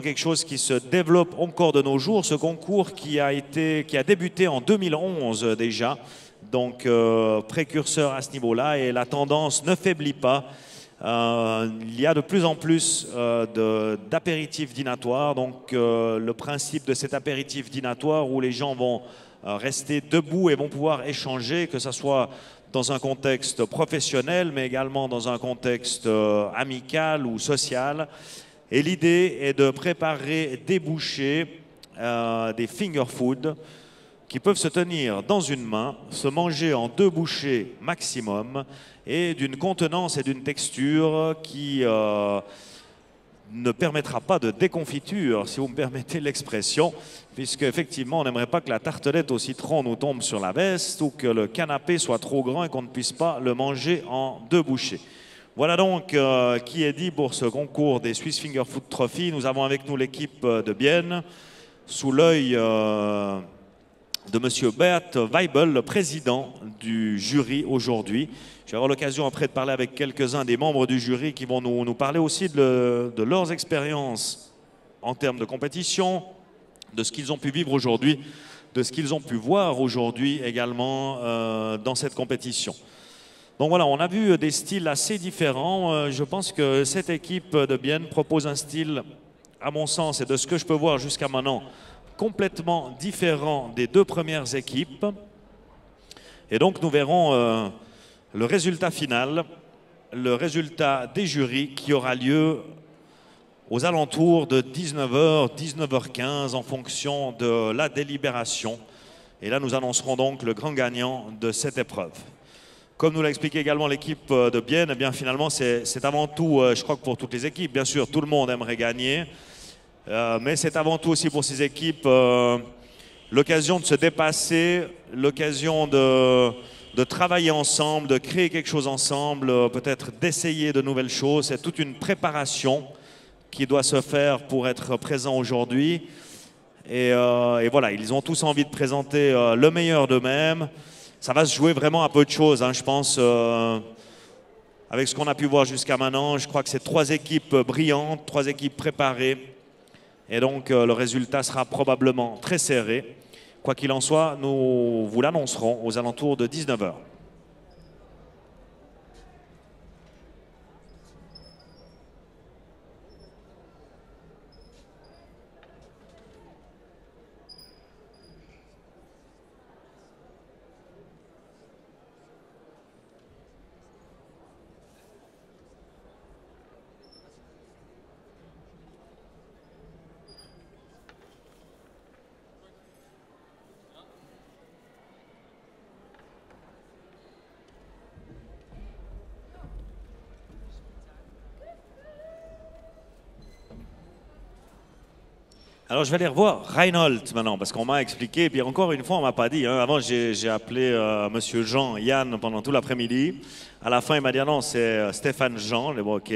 quelque chose qui se développe encore de nos jours. Ce concours qui a débuté en 2011 déjà, donc précurseur à ce niveau-là, et la tendance ne faiblit pas. Il y a de plus en plus d'apéritifs dînatoires. Donc le principe de cet apéritif dînatoire où les gens vont rester debout et vont pouvoir échanger, que ce soit dans un contexte professionnel, mais également dans un contexte amical ou social. Et l'idée est de préparer des bouchées, des finger food, qui peuvent se tenir dans une main, se manger en 2 bouchées maximum, et d'une contenance et d'une texture qui ne permettra pas de déconfiture, si vous me permettez l'expression, puisque effectivement on n'aimerait pas que la tartelette au citron nous tombe sur la veste ou que le canapé soit trop grand et qu'on ne puisse pas le manger en 2 bouchées. Voilà donc qui est dit pour ce concours des Swiss Finger Food Trophy. Nous avons avec nous l'équipe de Bienne, sous l'œil de M. Bert Weibel, le président du jury aujourd'hui. Je vais avoir l'occasion après de parler avec quelques-uns des membres du jury qui vont nous parler aussi de leurs expériences en termes de compétition, de ce qu'ils ont pu vivre aujourd'hui, de ce qu'ils ont pu voir aujourd'hui également dans cette compétition. Donc voilà, on a vu des styles assez différents. Je pense que cette équipe de Bienne propose un style, à mon sens, et de ce que je peux voir jusqu'à maintenant, complètement différent des deux premières équipes. Et donc nous verrons le résultat final, le résultat des jurys qui aura lieu aux alentours de 19h, 19h15 en fonction de la délibération. Et là, nous annoncerons donc le grand gagnant de cette épreuve. Comme nous l'a expliqué également l'équipe de Bienne, eh bien finalement c'est avant tout, je crois que pour toutes les équipes, bien sûr, tout le monde aimerait gagner, mais c'est avant tout aussi pour ces équipes l'occasion de se dépasser, l'occasion de travailler ensemble, de créer quelque chose ensemble, peut-être d'essayer de nouvelles choses. C'est toute une préparation qui doit se faire pour être présent aujourd'hui. Et voilà, ils ont tous envie de présenter le meilleur d'eux-mêmes. Ça va se jouer vraiment à peu de choses, hein, je pense, avec ce qu'on a pu voir jusqu'à maintenant. Je crois que c'est 3 équipes brillantes, 3 équipes préparées. Et donc, le résultat sera probablement très serré. Quoi qu'il en soit, nous vous l'annoncerons aux alentours de 19h. Alors je vais aller revoir Reinhold maintenant, parce qu'on m'a expliqué, et puis encore une fois on m'a pas dit, hein. Avant j'ai appelé monsieur Jean, Yann pendant tout l'après-midi. À la fin il m'a dit ah non c'est Stéphane Jean, bon, ok.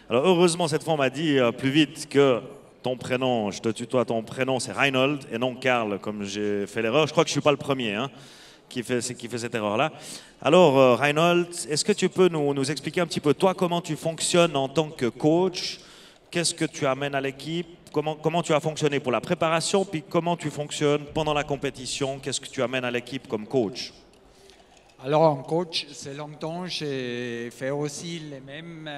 Alors heureusement cette fois on m'a dit plus vite que ton prénom, je te tutoie, ton prénom c'est Reinhold et non Karl, comme j'ai fait l'erreur. Je crois que je ne suis pas le premier hein, qui fait cette erreur-là. Alors Reinhold, est-ce que tu peux nous expliquer un petit peu toi comment tu fonctionnes en tant que coach? Qu'est-ce que tu amènes à l'équipe? Comment tu as fonctionné pour la préparation, puis comment tu fonctionnes pendant la compétition? Qu'est-ce que tu amènes à l'équipe comme coach? Alors, en coach, c'est longtemps, j'ai fait aussi les mêmes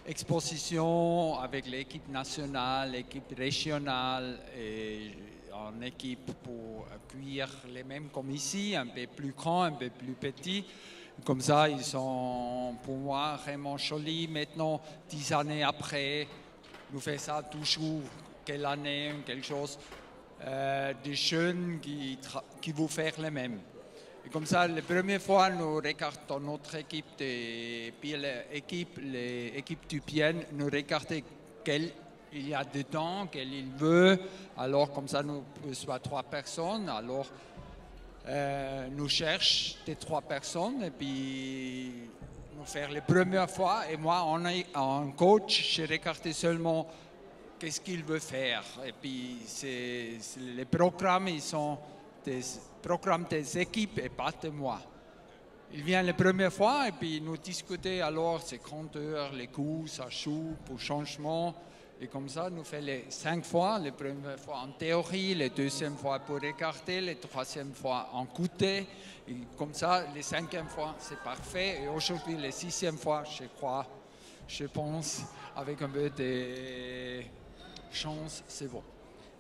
expositions avec l'équipe nationale, l'équipe régionale et en équipe pour accueillir les mêmes comme ici, un peu plus grand, un peu plus petit. Comme ça, ils sont pour moi vraiment jolis. Maintenant, 10 années après, nous faisons ça toujours, quelle année, quelque chose, des jeunes qui vont faire les mêmes. Et comme ça, la première fois, nous regardons notre équipe, l'équipe du Bienne, nous regardons quel il y a dedans, quel il veut. Alors, comme ça, nous sommes 3 personnes. Alors, nous cherchons des 3 personnes et puis nous faire les premières fois. Et moi, en coach, j'ai regardé seulement qu'est-ce qu'il veut faire. Et puis, les programmes, ils sont des programmes des équipes et pas de moi. Il vient la première fois et puis nous discutons alors ces 30 heures, les coups, ça joue pour changement. Et comme ça, nous faisons les 5 fois, la première fois en théorie, la deuxième fois pour regarder, la troisième fois en goûter. Et comme ça, les 5e fois, c'est parfait. Et aujourd'hui, la 6e fois, je pense, avec un peu de chance, c'est bon.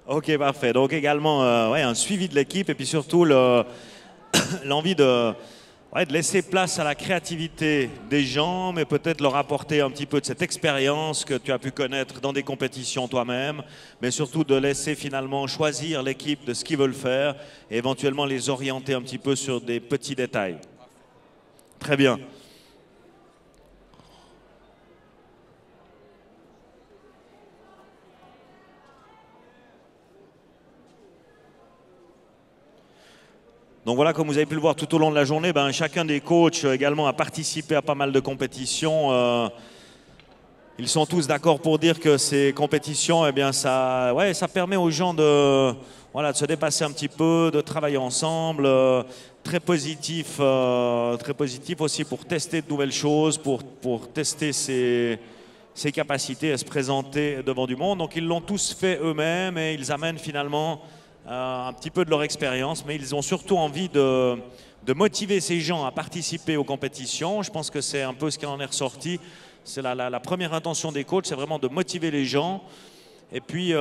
Ok, parfait. Donc également ouais, un suivi de l'équipe et puis surtout l'envie de laisser place à la créativité des gens, mais peut-être leur apporter un petit peu de cette expérience que tu as pu connaître dans des compétitions toi-même, mais surtout de laisser finalement choisir l'équipe de ce qu'ils veulent faire et éventuellement les orienter un petit peu sur des petits détails. Très bien. Donc voilà, comme vous avez pu le voir tout au long de la journée, chacun des coachs également a participé à pas mal de compétitions. Ils sont tous d'accord pour dire que ces compétitions, eh bien, ça permet aux gens de se dépasser un petit peu, de travailler ensemble. Très positif aussi pour tester de nouvelles choses, pour tester ses capacités à se présenter devant du monde. Donc ils l'ont tous fait eux-mêmes et ils amènent finalement un petit peu de leur expérience, mais ils ont surtout envie de de motiver ces gens à participer aux compétitions. Je pense que c'est un peu ce qui en est ressorti. C'est la première intention des coachs, c'est vraiment de motiver les gens et puis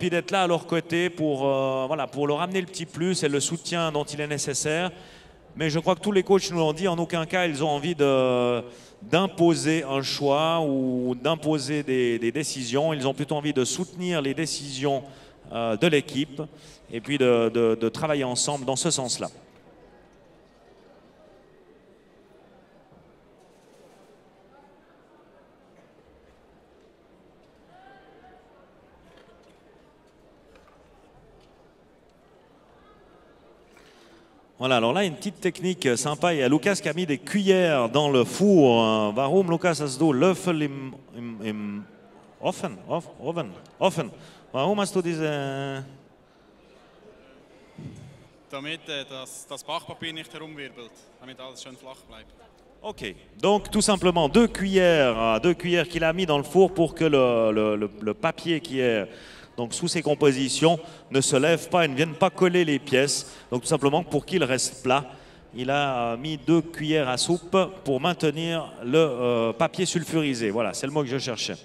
d'être là à leur côté voilà, pour leur amener le petit plus et le soutien dont il est nécessaire. Mais je crois que tous les coachs nous l'ont dit, en aucun cas ils ont envie d'imposer un choix ou d'imposer des décisions. Ils ont plutôt envie de soutenir les décisions de l'équipe et puis de travailler ensemble dans ce sens-là. Voilà, alors là, une petite technique sympa. Il y a Lucas qui a mis des cuillères dans le four. Warum, Lucas, hast du Löffel im Ofen? Ofen. Warum hast du diese... Damit das Backpapier nicht herumwirbelt, damit alles schön flach bleibt. Ok, donc tout simplement deux cuillères qu'il a mis dans le four pour que le papier qui est donc sous ces compositions ne se lève pas et ne vienne pas coller les pièces. Donc tout simplement pour qu'il reste plat, il a mis 2 cuillères à soupe pour maintenir le papier sulfurisé. Voilà, c'est le mot que je cherchais.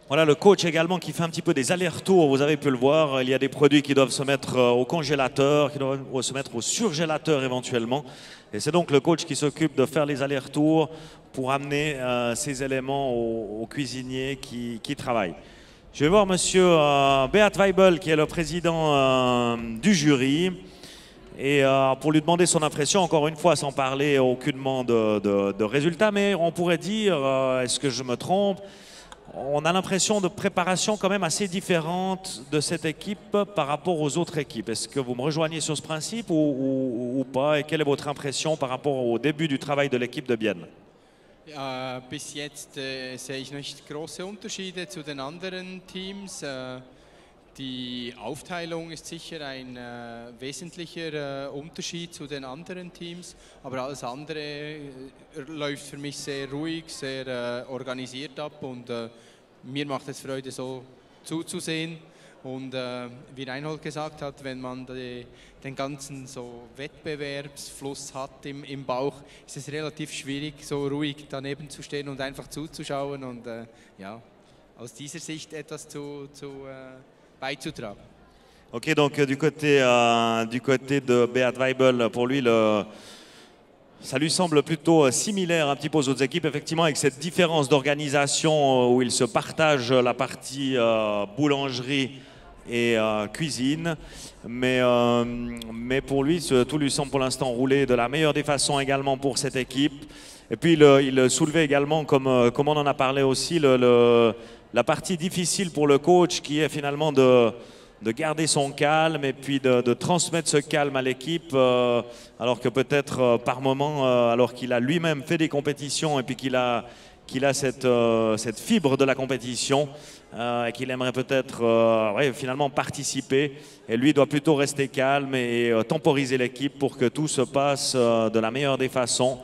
Voilà le coach également qui fait un petit peu des allers-retours, vous avez pu le voir. Il y a des produits qui doivent se mettre au congélateur, qui doivent se mettre au surgélateur éventuellement. Et c'est donc le coach qui s'occupe de faire les allers-retours pour amener ces éléments aux cuisiniers qui travaillent. Je vais voir monsieur Beat Weibel qui est le président du jury. Et pour lui demander son impression, encore une fois, sans parler aucunement de résultats, mais on pourrait dire, est-ce que je me trompe? On a l'impression de préparation quand même assez différente de cette équipe par rapport aux autres équipes. Est-ce que vous me rejoignez sur ce principe ou pas? Et quelle est votre impression par rapport au début du travail de l'équipe de Bienne? Ja, bis jetzt sehe ich nicht große Unterschiede zu den anderen Teams. Die Aufteilung ist sicher ein wesentlicher Unterschied zu den anderen Teams, aber alles andere läuft für mich sehr ruhig, sehr organisiert ab und mir macht es Freude, so zuzusehen. Und wie Reinhold gesagt hat, wenn man den ganzen so Wettbewerbsfluss hat im Bauch, ist es relativ schwierig, so ruhig daneben zu stehen und einfach zuzuschauen und ja, aus dieser Sicht etwas beizutragen. Ok, donc du côté de Beat Weibel, pour lui, ça lui semble plutôt similaire un petit peu aux autres équipes, effectivement, avec cette différence d'organisation où il se partage la partie boulangerie et cuisine. Mais pour lui, tout lui semble pour l'instant rouler de la meilleure des façons également pour cette équipe. Et puis il soulevait également, comme on en a parlé aussi, la partie difficile pour le coach qui est finalement de garder son calme et puis de transmettre ce calme à l'équipe alors que peut-être par moment, alors qu'il a lui-même fait des compétitions et puis qu'il a cette fibre de la compétition et qu'il aimerait peut-être finalement participer. Et lui doit plutôt rester calme et temporiser l'équipe pour que tout se passe de la meilleure des façons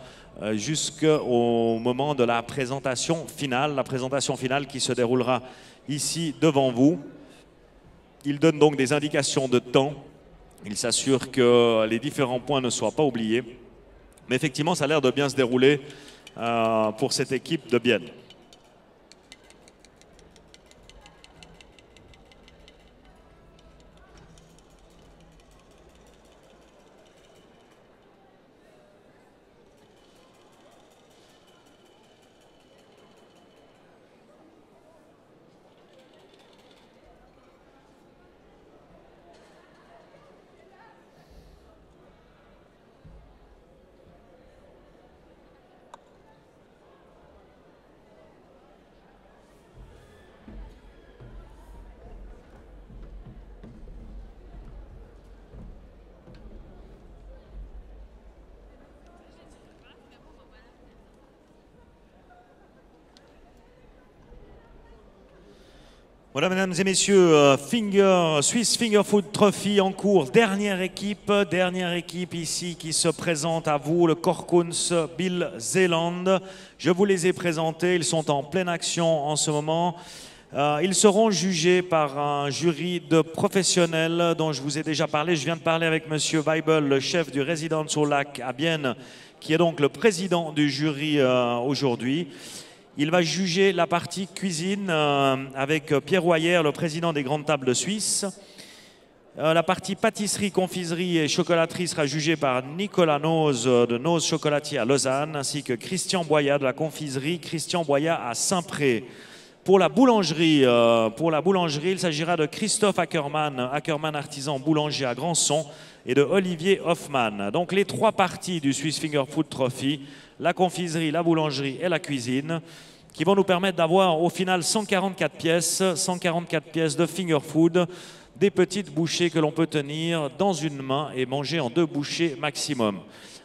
jusqu'au moment de la présentation finale qui se déroulera ici devant vous. Il donne donc des indications de temps. Il s'assure que les différents points ne soient pas oubliés. Mais effectivement, ça a l'air de bien se dérouler pour cette équipe de Bienne. Voilà, mesdames et messieurs, Swiss Finger Food Trophy en cours. Dernière équipe ici qui se présente à vous, le Korkuns Bill Zeeland. Je vous les ai présentés, ils sont en pleine action en ce moment. Ils seront jugés par un jury de professionnels dont je vous ai déjà parlé. Je viens de parler avec Monsieur Weibel, le chef du Résidence au Lac à Bienne, qui est donc le président du jury aujourd'hui. Il va juger la partie cuisine avec Pierre Royer, le président des Grandes Tables de Suisse. La partie pâtisserie, confiserie et chocolaterie sera jugée par Nicolas Noz de Noz Chocolatier à Lausanne, ainsi que Christian Boyat de la confiserie, Christian Boyat à Saint-Pré. Pour la boulangerie, il s'agira de Christophe Ackermann artisan boulanger à Grandson, et de Olivier Hoffmann. Donc les trois parties du Swiss Finger Food Trophy, la confiserie, la boulangerie et la cuisine, qui vont nous permettre d'avoir au final 144 pièces de finger food, des petites bouchées que l'on peut tenir dans une main et manger en 2 bouchées maximum.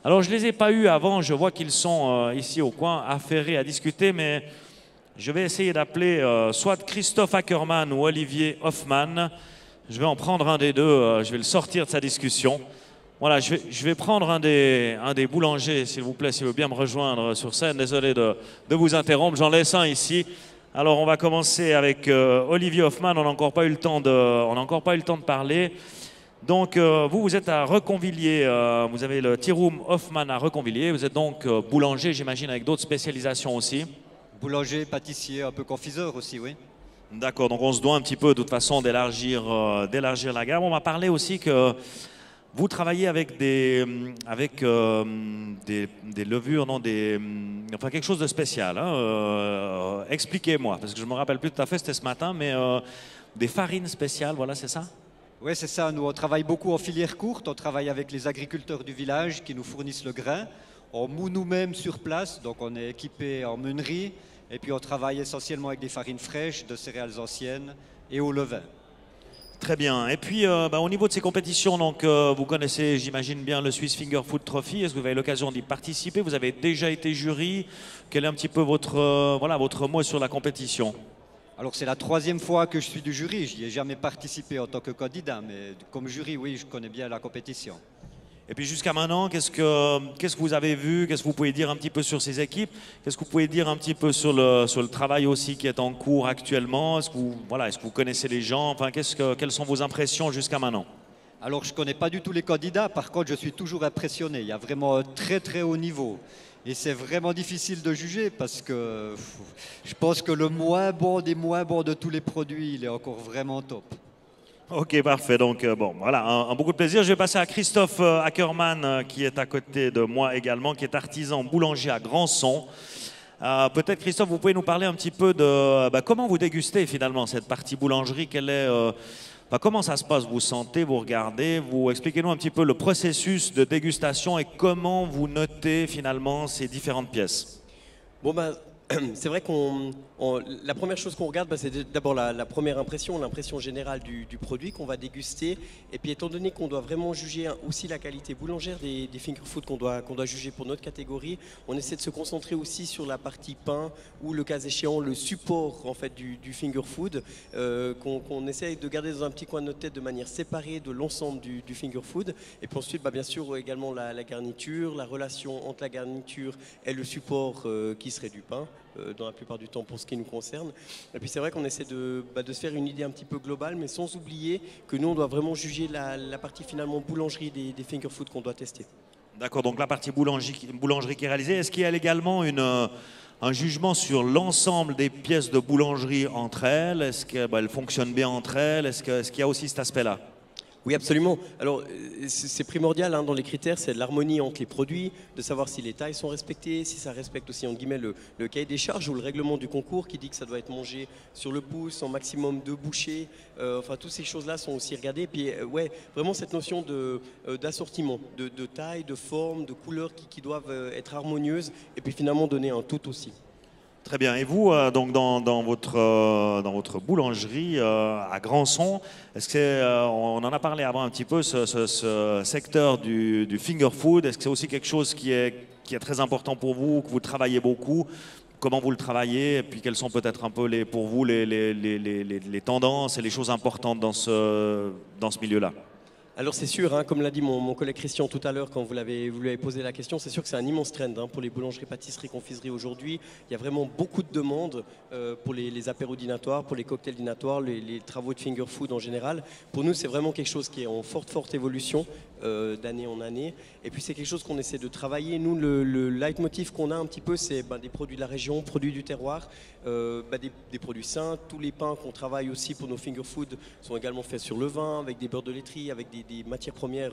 Alors je ne les ai pas eues avant, je vois qu'ils sont ici au coin affairés à discuter, mais je vais essayer d'appeler soit Christophe Ackermann ou Olivier Hoffmann. Je vais en prendre un des deux, je vais le sortir de sa discussion. Voilà, je vais prendre un des boulangers, s'il vous plaît, s'il veut bien me rejoindre sur scène. Désolé de vous interrompre, j'en laisse un ici. Alors on va commencer avec Olivier Hoffmann, on n'a encore pas eu le temps de parler. Donc vous êtes à Reconvilliers, vous avez le Tea Room Hoffmann à Reconvilliers. Vous êtes donc boulanger, j'imagine, avec d'autres spécialisations aussi. Boulanger, pâtissier, un peu confiseur aussi, oui. D'accord, donc on se doit un petit peu de toute façon d'élargir la gamme. On m'a parlé aussi que vous travaillez avec des levures, non, enfin quelque chose de spécial. Hein, expliquez-moi, parce que je ne me rappelle plus tout à fait, c'était ce matin, mais des farines spéciales, voilà, c'est ça? Oui, c'est ça. Nous, on travaille beaucoup en filière courte. On travaille avec les agriculteurs du village qui nous fournissent le grain. On moue nous-mêmes sur place, donc on est équipé en meunerie. Et puis on travaille essentiellement avec des farines fraîches, de céréales anciennes et au levain. Très bien. Et puis au niveau de ces compétitions, donc, vous connaissez, j'imagine bien, le Swiss Finger Food Trophy. Est-ce que vous avez l'occasion d'y participer? Vous avez déjà été jury. Quel est un petit peu votre mot sur la compétition? Alors c'est la 3e fois que je suis du jury. Je n'y ai jamais participé en tant que candidat, mais comme jury, oui, je connais bien la compétition. Et puis jusqu'à maintenant, qu'est-ce que vous avez vu? Qu'est-ce que vous pouvez dire un petit peu sur ces équipes? Qu'est-ce que vous pouvez dire un petit peu sur le travail aussi qui est en cours actuellement? Est-ce que vous connaissez les gens? Enfin, quelles sont vos impressions jusqu'à maintenant? Alors je ne connais pas du tout les candidats. Par contre, je suis toujours impressionné. Il y a vraiment un très très haut niveau. Et c'est vraiment difficile de juger parce que je pense que le moins bon des moins bons de tous les produits, il est encore vraiment top. Ok, parfait. Donc, bon, voilà, un beaucoup de plaisir. Je vais passer à Christophe Ackermann, qui est à côté de moi également, qui est artisan boulanger à Grandson. Peut-être, Christophe, vous pouvez nous parler un petit peu de comment vous dégustez finalement cette partie boulangerie. Comment ça se passe? Vous sentez, vous regardez, expliquez-nous un petit peu le processus de dégustation et comment vous notez finalement ces différentes pièces. Bon, c'est vrai la première chose qu'on regarde, c'est d'abord la première impression, l'impression générale du produit qu'on va déguster. Et puis étant donné qu'on doit vraiment juger aussi la qualité boulangère des finger food qu'on doit juger pour notre catégorie, on essaie de se concentrer aussi sur la partie pain ou le cas échéant le support en fait du finger food qu'on essaie de garder dans un petit coin de notre tête de manière séparée de l'ensemble du finger food. Et puis ensuite bien sûr également la garniture, la relation entre la garniture et le support qui serait du pain. Dans la plupart du temps pour ce qui nous concerne. Et puis c'est vrai qu'on essaie de se faire une idée un petit peu globale, mais sans oublier que nous on doit vraiment juger la partie finalement boulangerie des finger food qu'on doit tester. D'accord, donc la partie boulangerie qui est réalisée. Est-ce qu'il y a également un jugement sur l'ensemble des pièces de boulangerie entre elles? Est-ce qu'elles fonctionnent bien entre elles? Est-ce qu'il y a aussi cet aspect-là? Oui, absolument. Alors, c'est primordial dans les critères, c'est de l'harmonie entre les produits, de savoir si les tailles sont respectées, si ça respecte aussi, entre guillemets, le cahier des charges ou le règlement du concours qui dit que ça doit être mangé sur le pouce, en maximum 2 bouchées. Enfin, toutes ces choses-là sont aussi regardées. Et puis, vraiment cette notion d'assortiment, de taille, de forme, de couleur qui doivent être harmonieuses et puis finalement donner un tout aussi. Très bien. Et vous, donc dans votre boulangerie à Grandson, est-ce que on en a parlé avant un petit peu, ce secteur du finger food, est-ce que c'est aussi quelque chose qui est très important pour vous, que vous travaillez beaucoup? comment vous le travaillez, et puis quelles sont peut-être un peu pour vous les tendances et les choses importantes dans ce milieu-là. Alors c'est sûr, hein, comme l'a dit mon collègue Christian tout à l'heure quand vous lui avez posé la question, c'est sûr que c'est un immense trend hein, pour les boulangeries, pâtisseries, confiseries aujourd'hui. Il y a vraiment beaucoup de demandes pour les apéros dînatoires, pour les cocktails dînatoires, les travaux de finger food en général. Pour nous, c'est vraiment quelque chose qui est en forte évolution d'année en année. Et puis c'est quelque chose qu'on essaie de travailler. Nous, le leitmotiv qu'on a un petit peu, c'est des produits de la région, produits du terroir, des produits sains. Tous les pains qu'on travaille aussi pour nos finger food sont également faits sur le vin, avec des beurres de laiterie, avec des matières premières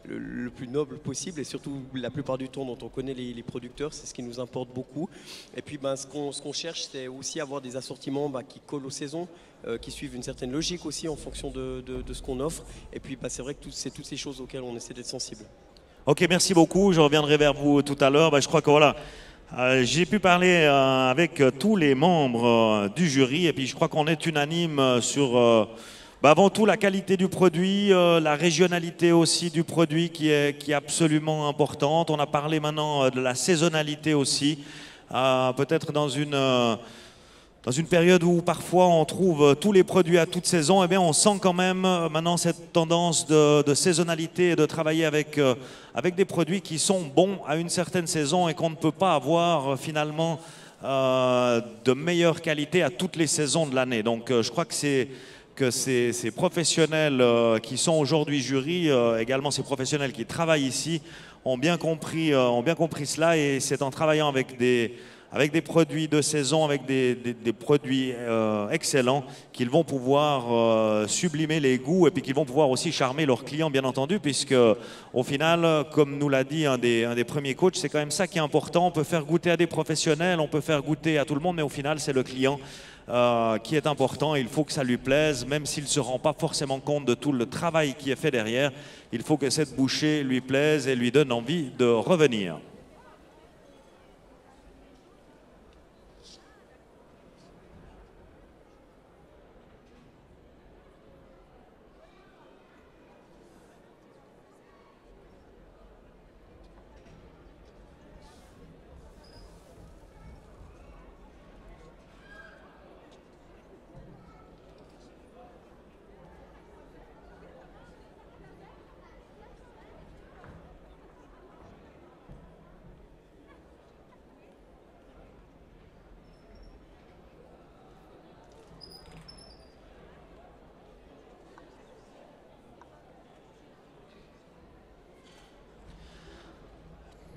le plus noble possible, et surtout la plupart du temps dont on connaît les producteurs, c'est ce qui nous importe beaucoup. Et puis ce qu'on cherche, c'est aussi avoir des assortiments qui collent aux saisons, qui suivent une certaine logique aussi en fonction de ce qu'on offre. Et puis c'est vrai que c'est toutes ces choses auxquelles on essaie d'être sensible. Ok, merci beaucoup. Je reviendrai vers vous tout à l'heure. Je crois que voilà, j'ai pu parler avec tous les membres du jury, et puis je crois qu'on est unanime sur avant tout la qualité du produit, la régionalité aussi du produit qui est absolument importante. On a parlé maintenant de la saisonnalité aussi, peut-être dans une période où parfois on trouve tous les produits à toute saison, eh bien on sent quand même maintenant cette tendance de saisonnalité et de travailler avec des produits qui sont bons à une certaine saison et qu'on ne peut pas avoir finalement de meilleure qualité à toutes les saisons de l'année. Donc je crois que ces professionnels qui sont aujourd'hui jury, également ces professionnels qui travaillent ici, ont bien compris cela, et c'est en travaillant avec des produits de saison, avec des produits excellents, qu'ils vont pouvoir sublimer les goûts, et puis qu'ils vont pouvoir aussi charmer leurs clients, bien entendu, puisque au final, comme nous l'a dit un des premiers coachs, c'est quand même ça qui est important. On peut faire goûter à des professionnels, on peut faire goûter à tout le monde, mais au final, c'est le client qui est important. Il faut que ça lui plaise, même s'il ne se rend pas forcément compte de tout le travail qui est fait derrière. Il faut que cette bouchée lui plaise et lui donne envie de revenir.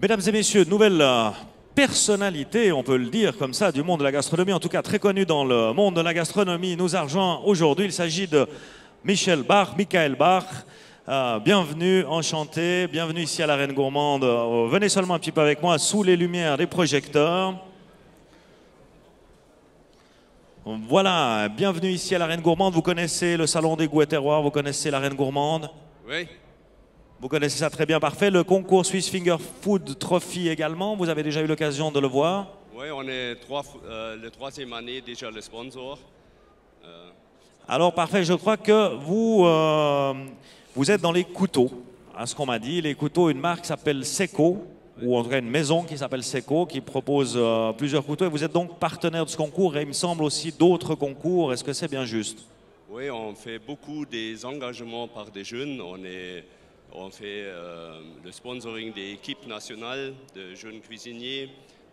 Mesdames et messieurs, nouvelle personnalité, on peut le dire comme ça, du monde de la gastronomie, en tout cas très connu dans le monde de la gastronomie, nous a rejoint aujourd'hui. Il s'agit de Michael Bach. Bienvenue, enchanté, bienvenue ici à la Reine Gourmande. Venez seulement un petit peu avec moi sous les lumières des projecteurs. Voilà, bienvenue ici à la Reine Gourmande. Vous connaissez le Salon des Goûts et Terroirs, vous connaissez la Reine Gourmande? Oui. Vous connaissez ça très bien, parfait. Le concours Swiss Finger Food Trophy également, vous avez déjà eu l'occasion de le voir? Oui, on est la troisième année déjà le sponsor. Alors parfait, je crois que vous êtes dans les couteaux, à ce qu'on m'a dit. Les couteaux, une marque s'appelle Seco, ou en tout cas une maison qui s'appelle Seco, qui propose plusieurs couteaux. Et vous êtes donc partenaire de ce concours, et il me semble aussi d'autres concours. Est-ce que c'est bien juste? Oui, on fait beaucoup des engagements par des jeunes. On fait le sponsoring des équipes nationales de jeunes cuisiniers.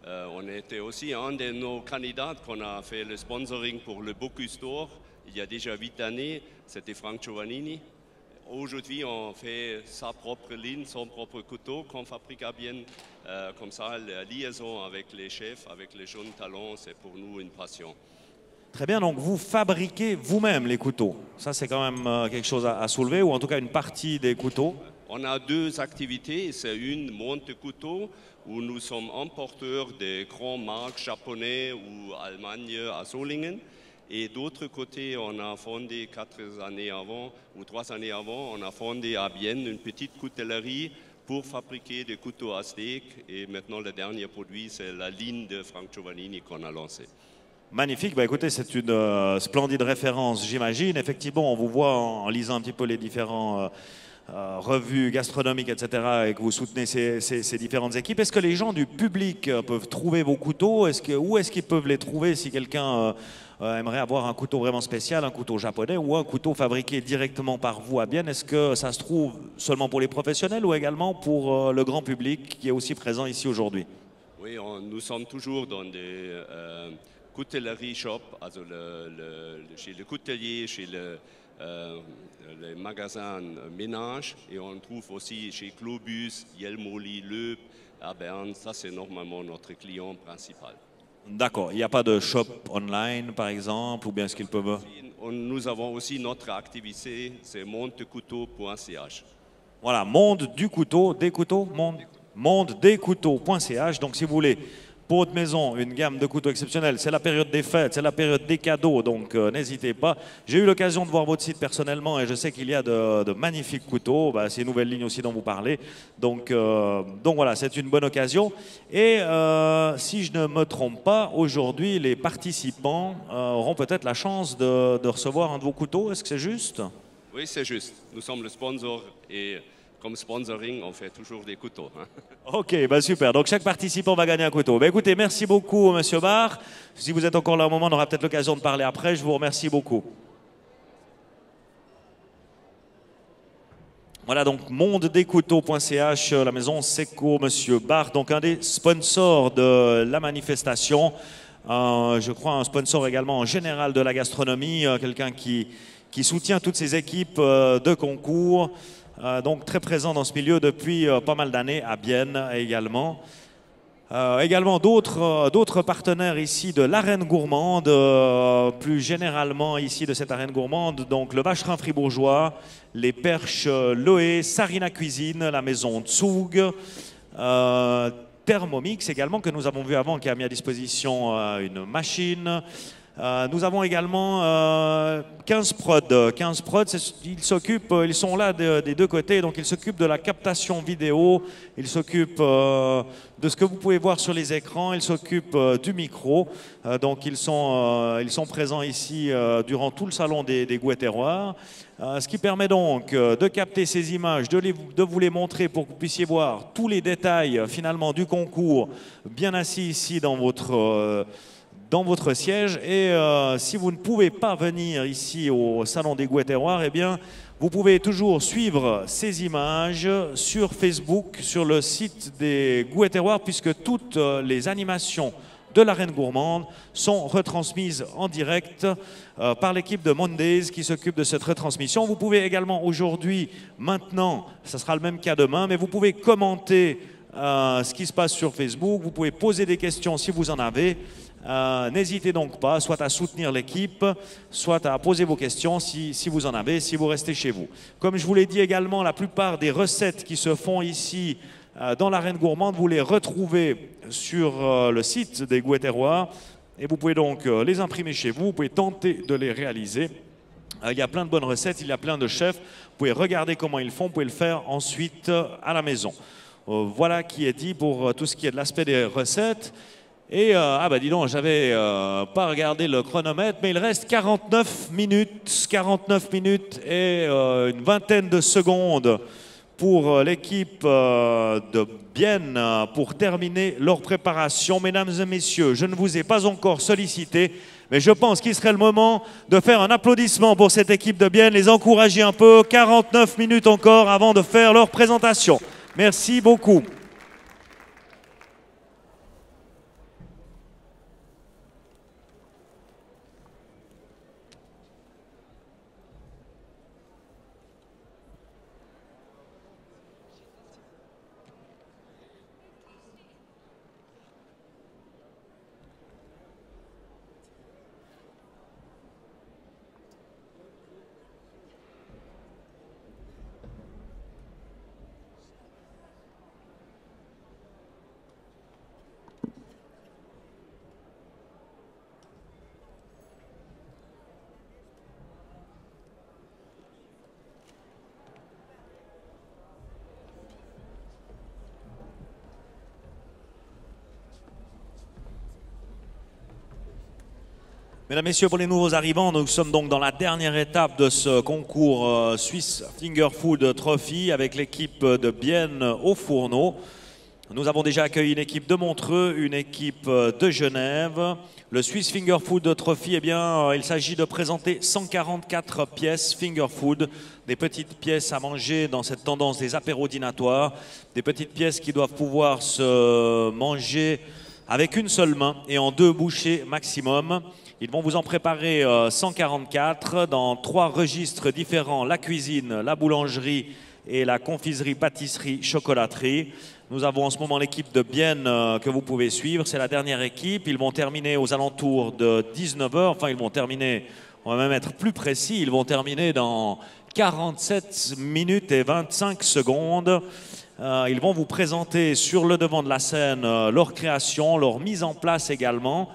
On était aussi un de nos candidats qu'on a fait le sponsoring pour le Bocuse d'Or il y a déjà 8 années. C'était Frank Giovannini. Aujourd'hui, on fait sa propre ligne, son propre couteau qu'on fabrique à Bienne. Comme ça, la liaison avec les chefs, avec les jeunes talents, c'est pour nous une passion. Très bien, donc vous fabriquez vous-même les couteaux. Ça, c'est quand même quelque chose à soulever, ou en tout cas une partie des couteaux. On a deux activités. C'est une monte de couteaux où nous sommes importeurs des grandes marques japonais ou Allemagne à Solingen. Et d'autre côté, on a fondé 3 années avant, on a fondé à Bienne une petite coutellerie pour fabriquer des couteaux à steak. Et maintenant, le dernier produit, c'est la ligne de Frank Giovannini qu'on a lancée. Magnifique, écoutez, c'est une splendide référence, j'imagine. Effectivement, on vous voit en lisant un petit peu les différents revues gastronomiques, etc., et que vous soutenez ces différentes équipes. Est-ce que les gens du public peuvent trouver vos couteaux? Où est-ce qu'ils peuvent les trouver si quelqu'un aimerait avoir un couteau vraiment spécial, un couteau japonais ou un couteau fabriqué directement par vous à Bienne? Est-ce que ça se trouve seulement pour les professionnels ou également pour le grand public qui est aussi présent ici aujourd'hui? Oui, nous sommes toujours dans des coutellerie shop, also chez le coutelier, chez les magasins ménage, et on trouve aussi chez Globus, Jelmoli, Loeb, à Berne. Ça, c'est normalement notre client principal. D'accord, il n'y a pas de shop online par exemple, ou bien est-ce qu'ils peuvent... Nous avons aussi notre activité, c'est mondedecouteau.ch. Voilà, monde du couteau, des couteaux, mondedescouteaux.ch. Donc si vous voulez, pour votre maison, une gamme de couteaux exceptionnels, c'est la période des fêtes, c'est la période des cadeaux, donc n'hésitez pas. J'ai eu l'occasion de voir votre site personnellement et je sais qu'il y a de magnifiques couteaux. Bah, c'est une nouvelle ligne aussi dont vous parlez. Donc voilà, c'est une bonne occasion. Et si je ne me trompe pas, aujourd'hui, les participants auront peut-être la chance de recevoir un de vos couteaux. Est-ce que c'est juste? Oui, c'est juste. Nous sommes le sponsor et comme sponsoring, on fait toujours des couteaux. Hein. Ok, bah super. Donc chaque participant va gagner un couteau. Bah écoutez, merci beaucoup, Monsieur Barr. Si vous êtes encore là un moment, on aura peut-être l'occasion de parler après. Je vous remercie beaucoup. Voilà donc mondedescouteaux.ch, la maison Seco, Monsieur Barr, donc un des sponsors de la manifestation. Je crois un sponsor également en général de la gastronomie, quelqu'un qui soutient toutes ces équipes de concours. Donc très présent dans ce milieu depuis pas mal d'années à Bienne également. Également d'autres partenaires ici de l'arène gourmande, plus généralement ici de cette arène gourmande, donc le Vacherin fribourgeois, les perches Loé, Sarina Cuisine, la maison Zug, Thermomix également que nous avons vu avant qui a mis à disposition une machine. Nous avons également 15 Prod. 15 Prod, ils sont là des deux côtés, donc ils s'occupent de la captation vidéo, ils s'occupent de ce que vous pouvez voir sur les écrans, ils s'occupent du micro. Donc ils sont présents ici durant tout le salon des goûts et terroirs. Ce qui permet donc de capter ces images, de vous les montrer pour que vous puissiez voir tous les détails finalement du concours bien assis ici dans votre siège. Et si vous ne pouvez pas venir ici au Salon des Goûts et Terroirs, eh bien, vous pouvez toujours suivre ces images sur Facebook, sur le site des Goûts et Terroirs, puisque toutes les animations de l'arène gourmande sont retransmises en direct par l'équipe de Mondays qui s'occupe de cette retransmission. Vous pouvez également aujourd'hui, maintenant, ça sera le même cas demain, mais vous pouvez commenter ce qui se passe sur Facebook, vous pouvez poser des questions si vous en avez. N'hésitez donc pas, soit à soutenir l'équipe, soit à poser vos questions si vous en avez, si vous restez chez vous. Comme je vous l'ai dit également, la plupart des recettes qui se font ici dans l'arène gourmande, vous les retrouvez sur le site des Goûts et Terroirs et vous pouvez donc les imprimer chez vous, vous pouvez tenter de les réaliser. Il y a plein de bonnes recettes, il y a plein de chefs, vous pouvez regarder comment ils font, vous pouvez le faire ensuite à la maison. Voilà qui est dit pour tout ce qui est de l'aspect des recettes. Et dis donc, j'avais pas regardé le chronomètre, mais il reste 49 minutes et une vingtaine de secondes pour l'équipe de Bienne pour terminer leur préparation. Mesdames et messieurs, je ne vous ai pas encore sollicité, mais je pense qu'il serait le moment de faire un applaudissement pour cette équipe de Bienne, les encourager un peu. 49 minutes encore avant de faire leur présentation. Merci beaucoup. Mesdames, Messieurs, pour les nouveaux arrivants, nous sommes donc dans la dernière étape de ce concours Swiss Finger Food Trophy avec l'équipe de Bienne au Fourneau. Nous avons déjà accueilli une équipe de Montreux, une équipe de Genève. Le Swiss Finger Food Trophy, eh bien, il s'agit de présenter 144 pièces Finger Food, des petites pièces à manger dans cette tendance des apéros dînatoires, des petites pièces qui doivent pouvoir se manger avec une seule main et en 2 bouchées maximum. Ils vont vous en préparer 144 dans 3 registres différents, la cuisine, la boulangerie et la confiserie, pâtisserie, chocolaterie. Nous avons en ce moment l'équipe de Bienne que vous pouvez suivre, c'est la dernière équipe. Ils vont terminer aux alentours de 19 h, enfin ils vont terminer, on va même être plus précis, ils vont terminer dans 47 minutes et 25 secondes. Ils vont vous présenter sur le devant de la scène leur création, leur mise en place également.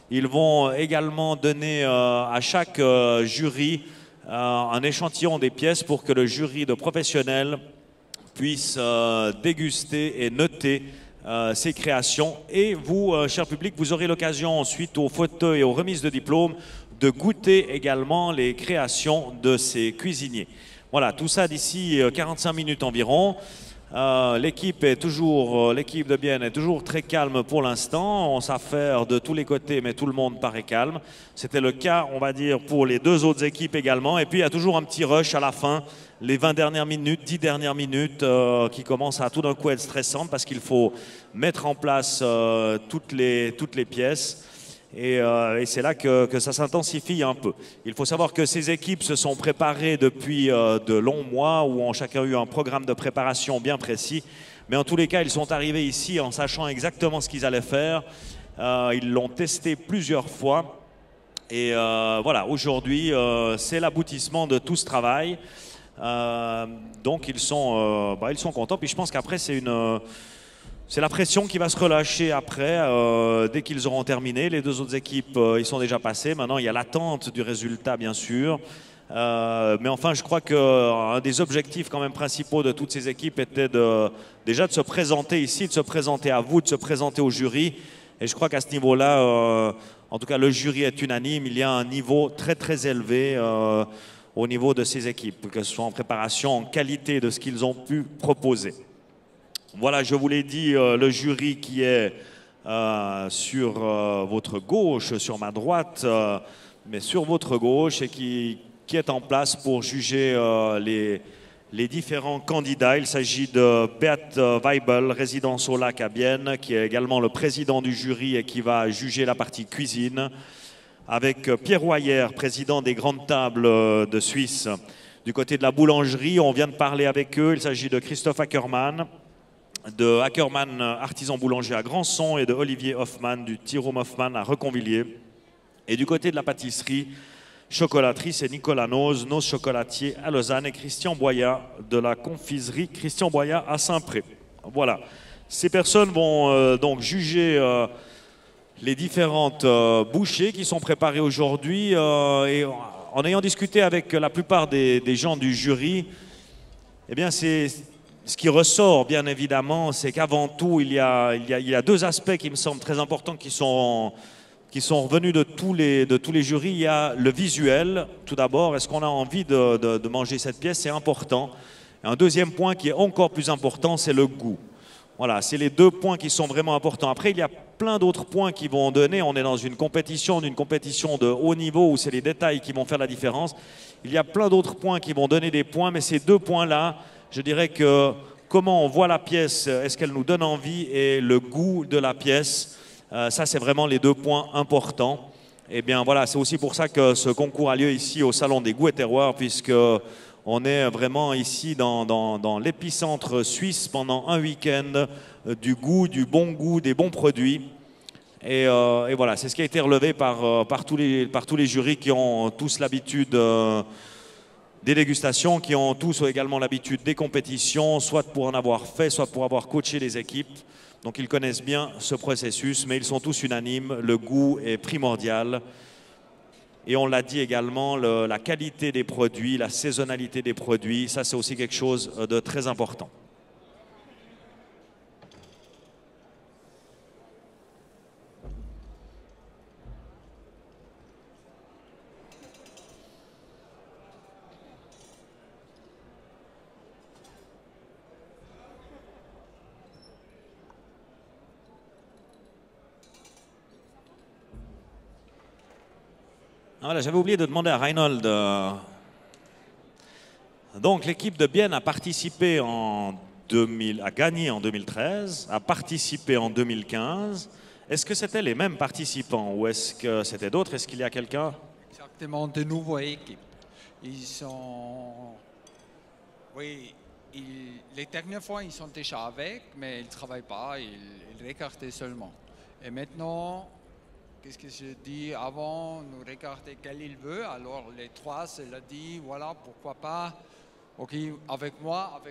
Ils vont également donner à chaque jury un échantillon des pièces pour que le jury de professionnels puisse déguster et noter ces créations. Et vous, cher public, vous aurez l'occasion, suite aux photos et aux remises de diplômes, de goûter également les créations de ces cuisiniers. Voilà, tout ça d'ici 45 minutes environ. L'équipe de Bienne est toujours très calme pour l'instant. On s'affaire de tous les côtés, mais tout le monde paraît calme. C'était le cas, on va dire, pour les 2 autres équipes également. Et puis, il y a toujours un petit rush à la fin, les 20 dernières minutes, 10 dernières minutes, qui commencent à tout d'un coup être stressantes parce qu'il faut mettre en place toutes les pièces. Et c'est là que ça s'intensifie un peu. Il faut savoir que ces équipes se sont préparées depuis de longs mois où ont chacun eu un programme de préparation bien précis. Mais en tous les cas, ils sont arrivés ici en sachant exactement ce qu'ils allaient faire. Ils l'ont testé plusieurs fois. Et voilà, aujourd'hui, c'est l'aboutissement de tout ce travail. Donc ils sont contents. Puis je pense qu'après, c'est la pression qui va se relâcher après, dès qu'ils auront terminé. Les 2 autres équipes, ils sont déjà passés. Maintenant, il y a l'attente du résultat, bien sûr. Mais enfin, je crois qu'un des objectifs quand même principaux de toutes ces équipes était déjà de se présenter ici, de se présenter à vous, de se présenter au jury. Et je crois qu'à ce niveau-là, en tout cas, le jury est unanime. Il y a un niveau très, très élevé au niveau de ces équipes, que ce soit en préparation, en qualité de ce qu'ils ont pu proposer. Voilà, je vous l'ai dit, le jury qui est sur votre gauche, sur ma droite, mais sur votre gauche et qui est en place pour juger les différents candidats. Il s'agit de Beat Weibel, résidence au Lac à Bienne, qui est également le président du jury et qui va juger la partie cuisine, avec Pierre Royer, président des grandes tables de Suisse. Du côté de la boulangerie, on vient de parler avec eux, il s'agit de Christophe Ackermann, de Ackermann artisan boulanger à Grandson et de Olivier Hoffmann du Tirome Hoffmann à Reconvilliers. Et du côté de la pâtisserie, chocolaterie, c'est Nicolas Noz chocolatier à Lausanne et Christian Boyat de la confiserie Christian Boyat à Saint-Pré. Voilà, ces personnes vont donc juger les différentes bouchées qui sont préparées aujourd'hui. Et en ayant discuté avec la plupart des gens du jury, eh bien ce qui ressort, bien évidemment, c'est qu'avant tout, il y a 2 aspects qui me semblent très importants qui sont revenus de tous les jurys. Il y a le visuel, tout d'abord. Est-ce qu'on a envie de manger cette pièce? C'est important. Et un deuxième point qui est encore plus important, c'est le goût. Voilà, c'est les 2 points qui sont vraiment importants. Après, il y a plein d'autres points qui vont donner. On est dans une compétition de haut niveau où c'est les détails qui vont faire la différence. Il y a plein d'autres points qui vont donner des points, mais ces 2 points-là, je dirais que comment on voit la pièce, est-ce qu'elle nous donne envie, et le goût de la pièce, ça c'est vraiment les 2 points importants. Et bien voilà, c'est aussi pour ça que ce concours a lieu ici au Salon des Goûts et Terroirs, puisque on est vraiment ici dans l'épicentre suisse pendant un week-end du goût, du bon goût, des bons produits. Et voilà, c'est ce qui a été relevé par tous les jurys qui ont tous l'habitude des dégustations, qui ont tous également l'habitude des compétitions, soit pour en avoir fait, soit pour avoir coaché les équipes. Donc ils connaissent bien ce processus, mais ils sont tous unanimes, le goût est primordial. Et on l'a dit également, la qualité des produits, la saisonnalité des produits, ça c'est aussi quelque chose de très important. Voilà, j'avais oublié de demander à Reinhold. Donc l'équipe de Bienne a participé a gagné en 2013, a participé en 2015. Est-ce que c'était les mêmes participants ou est-ce que c'était d'autres? Est-ce qu'il y a quelqu'un? Exactement, de nouvelles équipes. Ils sont... Oui, les dernières fois, ils sont déjà avec, mais ils ne travaillent pas, ils regardaient seulement. Et maintenant, qu'est-ce que je dis? Avant, nous regarder quel il veut. Alors les trois, il a dit, voilà, pourquoi pas. Ok, avec moi,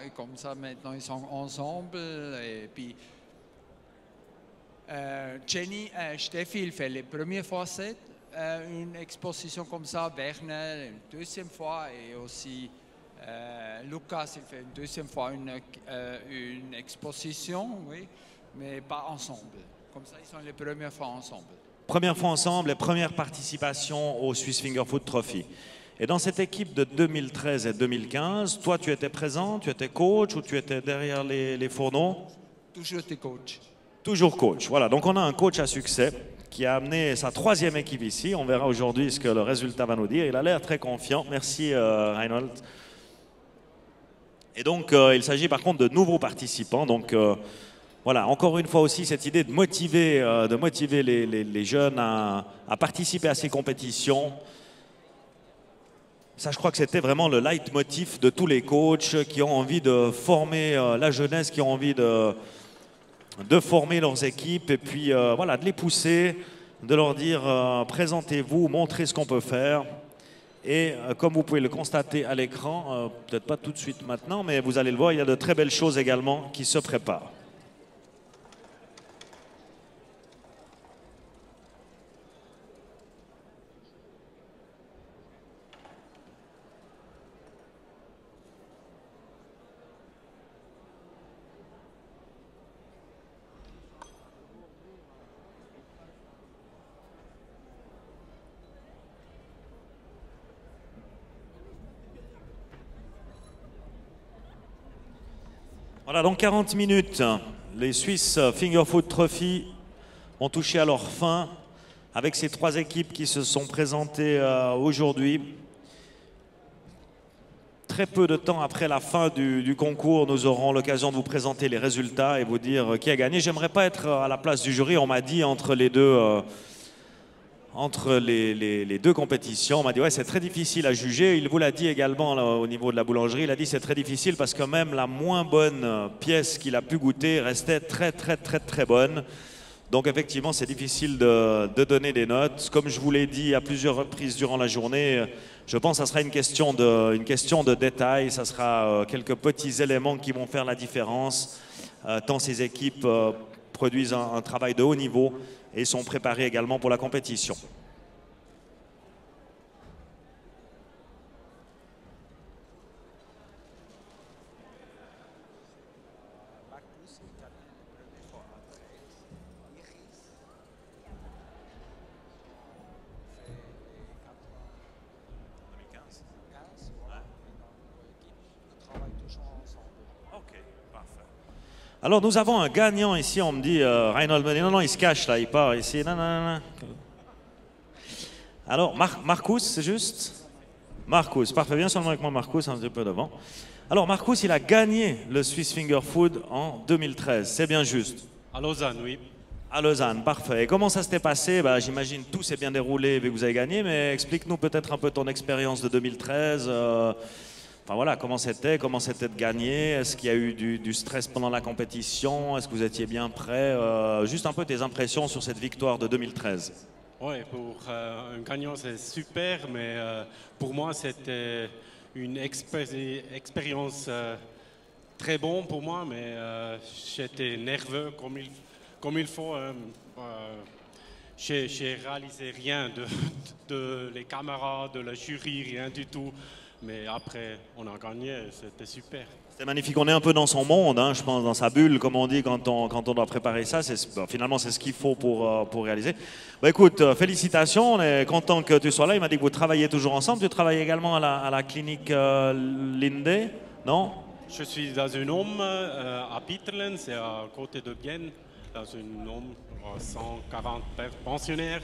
et comme ça maintenant ils sont ensemble. Et puis Steffi, il fait les premières fois une exposition comme ça, Werner une deuxième fois et aussi Lucas, il fait une deuxième fois une exposition, oui, mais pas ensemble. Comme ça, ils sont les premières fois ensemble. Première fois ensemble et première participation au Swiss Finger Food Trophy. Et dans cette équipe de 2013 et 2015, toi, tu étais présent, tu étais coach ou tu étais derrière les fourneaux? Toujours été coach. Toujours coach. Voilà, donc on a un coach à succès qui a amené sa troisième équipe ici. On verra aujourd'hui ce que le résultat va nous dire. Il a l'air très confiant. Merci Reinhold. Et donc, il s'agit par contre de nouveaux participants. Donc, voilà, encore une fois aussi, cette idée de motiver les jeunes à participer à ces compétitions. Ça, je crois que c'était vraiment le leitmotiv de tous les coachs qui ont envie de former la jeunesse, qui ont envie de former leurs équipes et puis voilà, de les pousser, de leur dire présentez-vous, montrez ce qu'on peut faire. Et comme vous pouvez le constater à l'écran, peut-être pas tout de suite maintenant, mais vous allez le voir, il y a de très belles choses également qui se préparent. Voilà, donc 40 minutes, les Swiss Finger Food Trophy ont touché à leur fin avec ces trois équipes qui se sont présentées aujourd'hui. Très peu de temps après la fin du concours, nous aurons l'occasion de vous présenter les résultats et vous dire qui a gagné. J'aimerais pas être à la place du jury, on m'a dit entre les deux compétitions, on m'a dit ouais, c'est très difficile à juger. Il vous l'a dit également là, au niveau de la boulangerie, il a dit c'est très difficile parce que même la moins bonne pièce qu'il a pu goûter restait très bonne. Donc effectivement c'est difficile de donner des notes. Comme je vous l'ai dit à plusieurs reprises durant la journée, je pense que ça sera une question de détail, ça sera quelques petits éléments qui vont faire la différence tant ces équipes produisent un travail de haut niveau et sont préparés également pour la compétition. Alors nous avons un gagnant ici, on me dit, Reinhold me dit, non, il se cache là, il part ici, non. Alors Marcus, c'est juste? Marcus, parfait, viens seulement avec moi Marcus, un petit peu devant. Alors Marcus, il a gagné le Swiss Finger Food en 2013, c'est bien juste? À Lausanne, oui. À Lausanne, parfait. Et comment ça s'était passé? J'imagine tout s'est bien déroulé vu que vous avez gagné, mais explique-nous peut-être un peu ton expérience de 2013. Enfin voilà, comment c'était de gagner? Est-ce qu'il y a eu du stress pendant la compétition? Est-ce que vous étiez bien prêt? Juste un peu tes impressions sur cette victoire de 2013. Oui, pour un gagnant c'est super, mais pour moi c'était une expérience très bonne pour moi, mais j'étais nerveux comme il faut. J'ai réalisé rien de les caméras, de la jury, rien du tout. Mais après, on a gagné, c'était super. C'est magnifique, on est un peu dans son monde, hein, je pense, dans sa bulle, comme on dit quand on doit préparer ça. Finalement, c'est ce qu'il faut pour réaliser. Écoute, félicitations, on est content que tu sois là. Il m'a dit que vous travaillez toujours ensemble. Tu travailles également à la clinique Linde, non? Je suis dans une homme à Pieterlen, c'est à côté de Bienne, dans une homme 140 pensionnaires.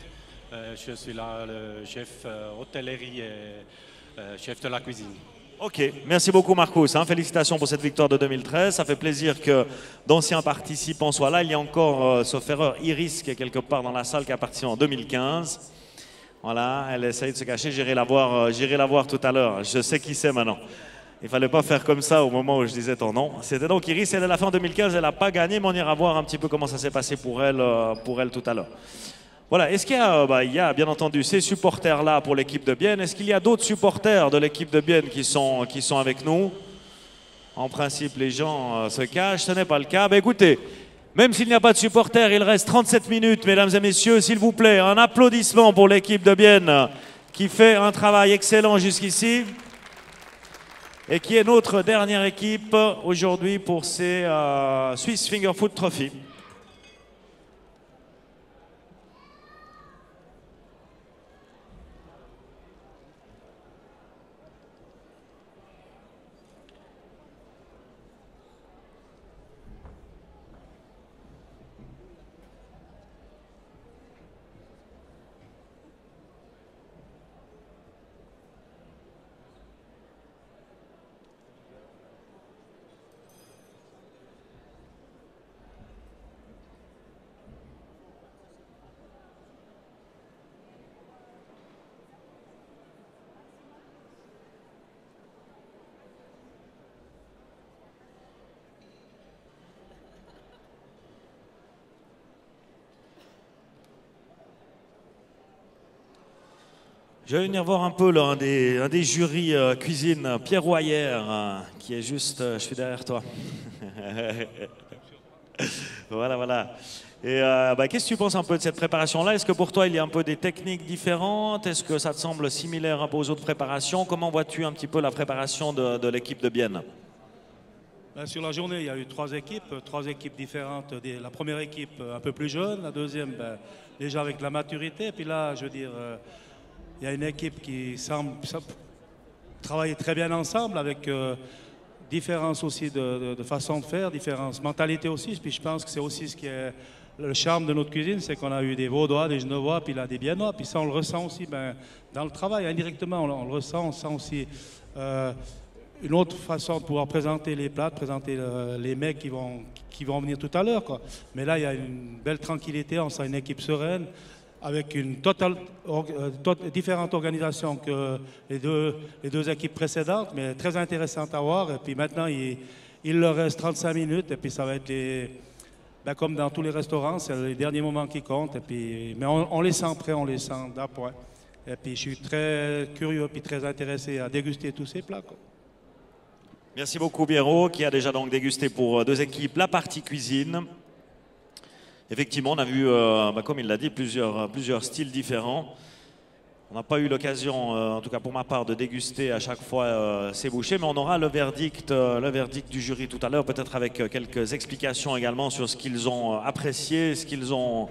Je suis là le chef hôtellerie et chef de la cuisine. Ok, merci beaucoup Marcus. Félicitations pour cette victoire de 2013. Ça fait plaisir que d'anciens participants soient là. Il y a encore, sauf erreur, Iris qui est quelque part dans la salle qui a participé en 2015. Voilà, elle essaye de se cacher. J'irai la voir tout à l'heure. Je sais qui c'est maintenant. Il ne fallait pas faire comme ça au moment où je disais ton nom. C'était donc Iris, elle l'a fait en 2015, elle n'a pas gagné, mais on ira voir un petit peu comment ça s'est passé pour elle tout à l'heure. Voilà, est-ce qu'il y a, il y a bien entendu ces supporters-là pour l'équipe de Bienne. Est-ce qu'il y a d'autres supporters de l'équipe de Bienne qui sont avec nous? En principe, les gens se cachent, ce n'est pas le cas. Écoutez, même s'il n'y a pas de supporters, il reste 37 minutes, mesdames et messieurs, s'il vous plaît. Un applaudissement pour l'équipe de Bienne qui fait un travail excellent jusqu'ici et qui est notre dernière équipe aujourd'hui pour ces Swiss Finger Food Trophy. Je vais venir voir un peu là, un des jurys cuisine, Pierre Royer, qui est juste, je suis derrière toi. Voilà. Et qu'est-ce que tu penses un peu de cette préparation-là? Est-ce que pour toi, il y a un peu des techniques différentes? Est-ce que ça te semble similaire un peu aux autres préparations? Comment vois-tu un petit peu la préparation de l'équipe de Bienne? Sur la journée, il y a eu trois équipes différentes. La première équipe un peu plus jeune, la deuxième déjà avec la maturité. Et puis là, je veux dire, il y a une équipe qui semble travailler très bien ensemble avec différences aussi de façon de faire, différentes mentalités aussi. Puis je pense que c'est aussi ce qui est le charme de notre cuisine, c'est qu'on a eu des Vaudois, des Genevois, puis là des Biennois. Puis ça, on le ressent aussi dans le travail, indirectement, on le ressent. On sent aussi une autre façon de pouvoir présenter les plats, présenter les mecs qui vont venir tout à l'heure, quoi. Mais là, il y a une belle tranquillité, on sent une équipe sereine, avec une différente organisation que les deux équipes précédentes, mais très intéressante à voir. Et puis maintenant, il leur reste 35 minutes, et puis ça va être comme dans tous les restaurants, c'est les derniers moments qui comptent. Et puis, mais on les sent prêts, on les sent d'appoint. Et puis je suis très curieux et très intéressé à déguster tous ces plats, quoi. Merci beaucoup Biero, qui a déjà donc dégusté pour deux équipes la partie cuisine. Effectivement, on a vu, comme il l'a dit, plusieurs styles différents. On n'a pas eu l'occasion, en tout cas pour ma part, de déguster à chaque fois ces bouchées, mais on aura le verdict du jury tout à l'heure, peut-être avec quelques explications également sur ce qu'ils ont apprécié, ce qu'ils ont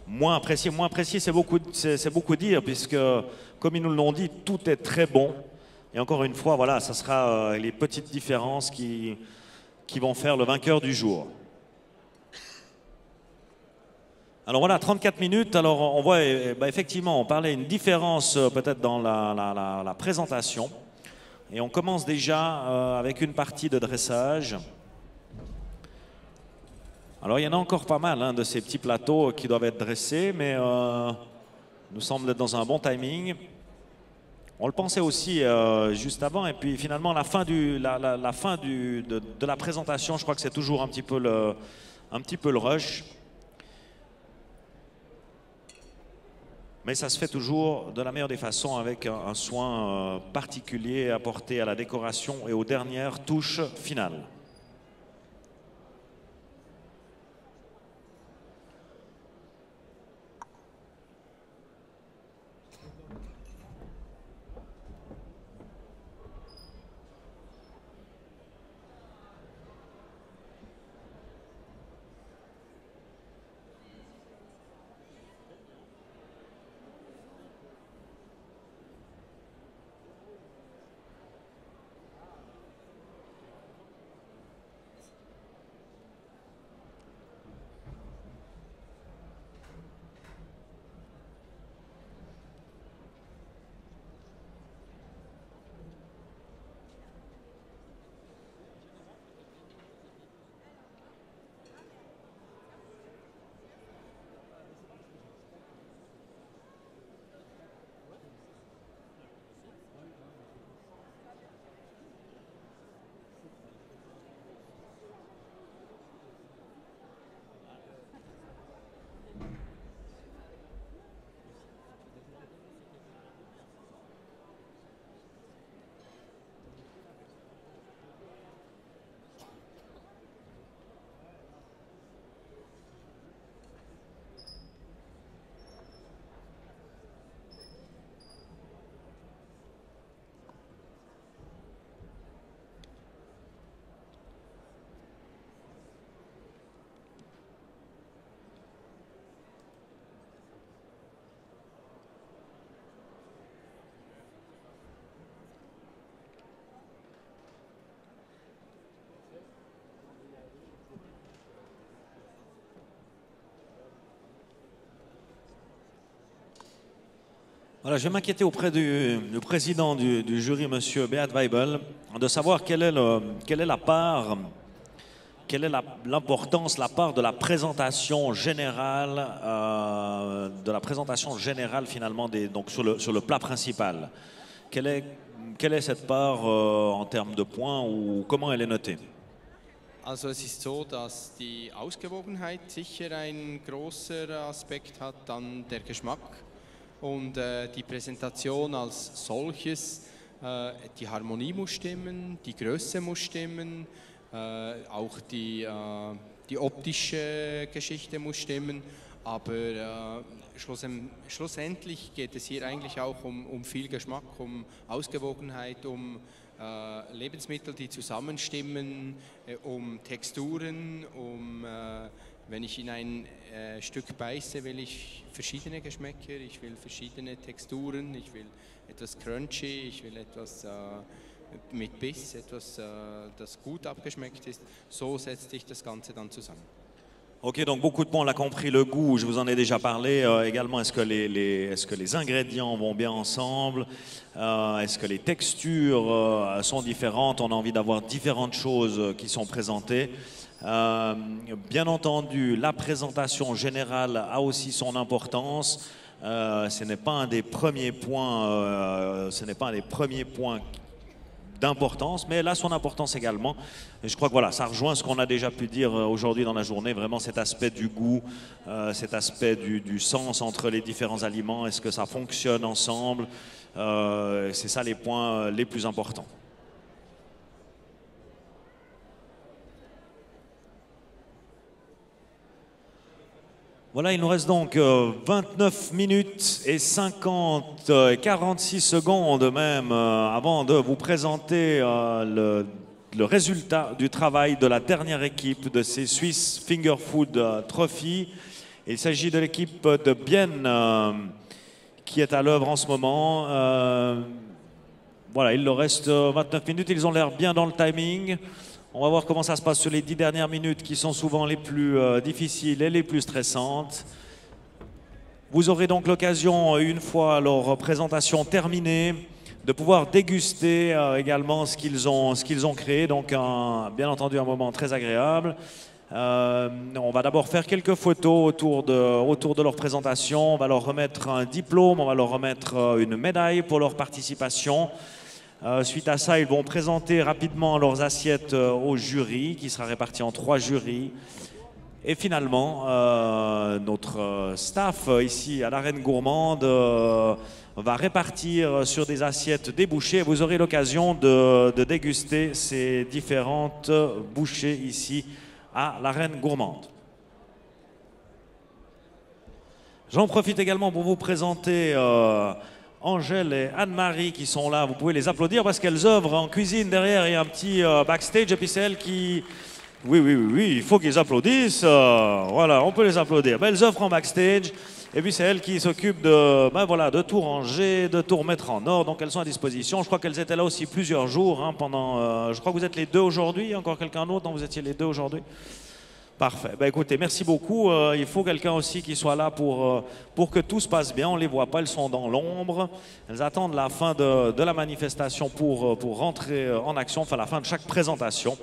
moins apprécié. Moins apprécié, c'est beaucoup dire, puisque, comme ils nous l'ont dit, tout est très bon. Et encore une fois, voilà, ça sera les petites différences qui vont faire le vainqueur du jour. Alors voilà, 34 minutes. Alors on voit, effectivement, on parlait d'une différence peut-être dans la présentation. Et on commence déjà avec une partie de dressage. Alors il y en a encore pas mal de ces petits plateaux qui doivent être dressés, mais nous semble être dans un bon timing. On le pensait aussi juste avant, et puis finalement la fin de la présentation, je crois que c'est toujours un petit peu le rush. Mais ça se fait toujours de la meilleure des façons avec un soin particulier apporté à la décoration et aux dernières touches finales. Voilà, je vais m'inquiéter auprès du président du jury, monsieur Beat Weibel, de savoir quelle est la part, quelle est l'importance, la part de la présentation générale, finalement donc sur le plat principal. Quelle est cette part en termes de points ou comment elle est notée? Also es ist so, dass die Ausgewogenheit sicher ein großer Aspekt hat, dann der Geschmack und die Präsentation als solches. Die Harmonie muss stimmen, die Größe muss stimmen, auch die optische Geschichte muss stimmen, aber schlussendlich geht es hier eigentlich auch um viel Geschmack, um Ausgewogenheit, um Lebensmittel, die zusammenstimmen, um Texturen, wenn ich in ein Stück beiße, will ich verschiedene Geschmäcker, ich will verschiedene Texturen, ich will etwas crunchy, ich will etwas mit Biss, etwas, das gut abgeschmeckt ist. So setzt sich das Ganze dann zusammen. Ok, donc beaucoup de points, on l'a compris, le goût, je vous en ai déjà parlé. Également, est-ce que les ingrédients vont bien ensemble? Est-ce que les textures sont différentes? On a envie d'avoir différentes choses qui sont présentées. Bien entendu, la présentation générale a aussi son importance. Ce n'est pas un des premiers points, d'importance, mais elle a son importance également. Et je crois que voilà, ça rejoint ce qu'on a déjà pu dire aujourd'hui dans la journée, vraiment cet aspect du goût, cet aspect du sens entre les différents aliments, est-ce que ça fonctionne ensemble, c'est ça les points les plus importants. Voilà, il nous reste donc 29 minutes et 46 secondes même avant de vous présenter le résultat du travail de la dernière équipe de ces Swiss Finger Food Trophy. Il s'agit de l'équipe de Bienne qui est à l'œuvre en ce moment. Voilà, il leur reste 29 minutes, ils ont l'air bien dans le timing. On va voir comment ça se passe sur les 10 dernières minutes qui sont souvent les plus difficiles et les plus stressantes. Vous aurez donc l'occasion, une fois leur présentation terminée, de pouvoir déguster également ce qu'ils ont créé. Donc bien entendu un moment très agréable. On va d'abord faire quelques photos autour de leur présentation. On va leur remettre un diplôme, on va leur remettre une médaille pour leur participation. Suite à ça, ils vont présenter rapidement leurs assiettes au jury, qui sera réparti en 3 jurys. Et finalement, notre staff ici à l'Arène Gourmande va répartir sur des assiettes des bouchées. Vous aurez l'occasion de déguster ces différentes bouchées ici à l'Arène Gourmande. J'en profite également pour vous présenter Angèle et Anne-Marie qui sont là. Vous pouvez les applaudir parce qu'elles œuvrent en cuisine derrière. Il y a un petit backstage et puis c'est elles qui... Oui, il faut qu'ils applaudissent. Voilà, on peut les applaudir. Ben, elles œuvrent en backstage et puis c'est elles qui s'occupent de tout ranger, de tout remettre en ordre. Donc elles sont à disposition. Je crois qu'elles étaient là aussi plusieurs jours pendant... je crois que vous êtes les 2 aujourd'hui. Encore quelqu'un d'autre? Non, vous étiez les 2 aujourd'hui. Parfait. Ben écoutez, merci beaucoup. Il faut quelqu'un aussi qui soit là pour que tout se passe bien. On ne les voit pas, elles sont dans l'ombre. Elles attendent la fin de la manifestation pour rentrer en action, enfin la fin de chaque présentation.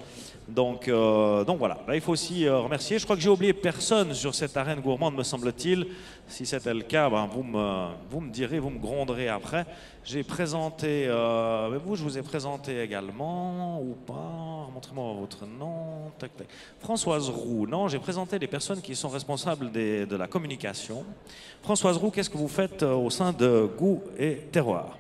Donc voilà, ben, il faut aussi remercier. Je crois que j'ai oublié personne sur cette arène gourmande, me semble-t-il. Si c'était le cas, ben, vous me direz, vous me gronderez après. J'ai présenté, je vous ai présenté également, ou pas, montrez-moi votre nom. Tac, tac. Françoise Roux, non, j'ai présenté les personnes qui sont responsables de la communication. Françoise Roux, qu'est-ce que vous faites au sein de Goût et Terroir?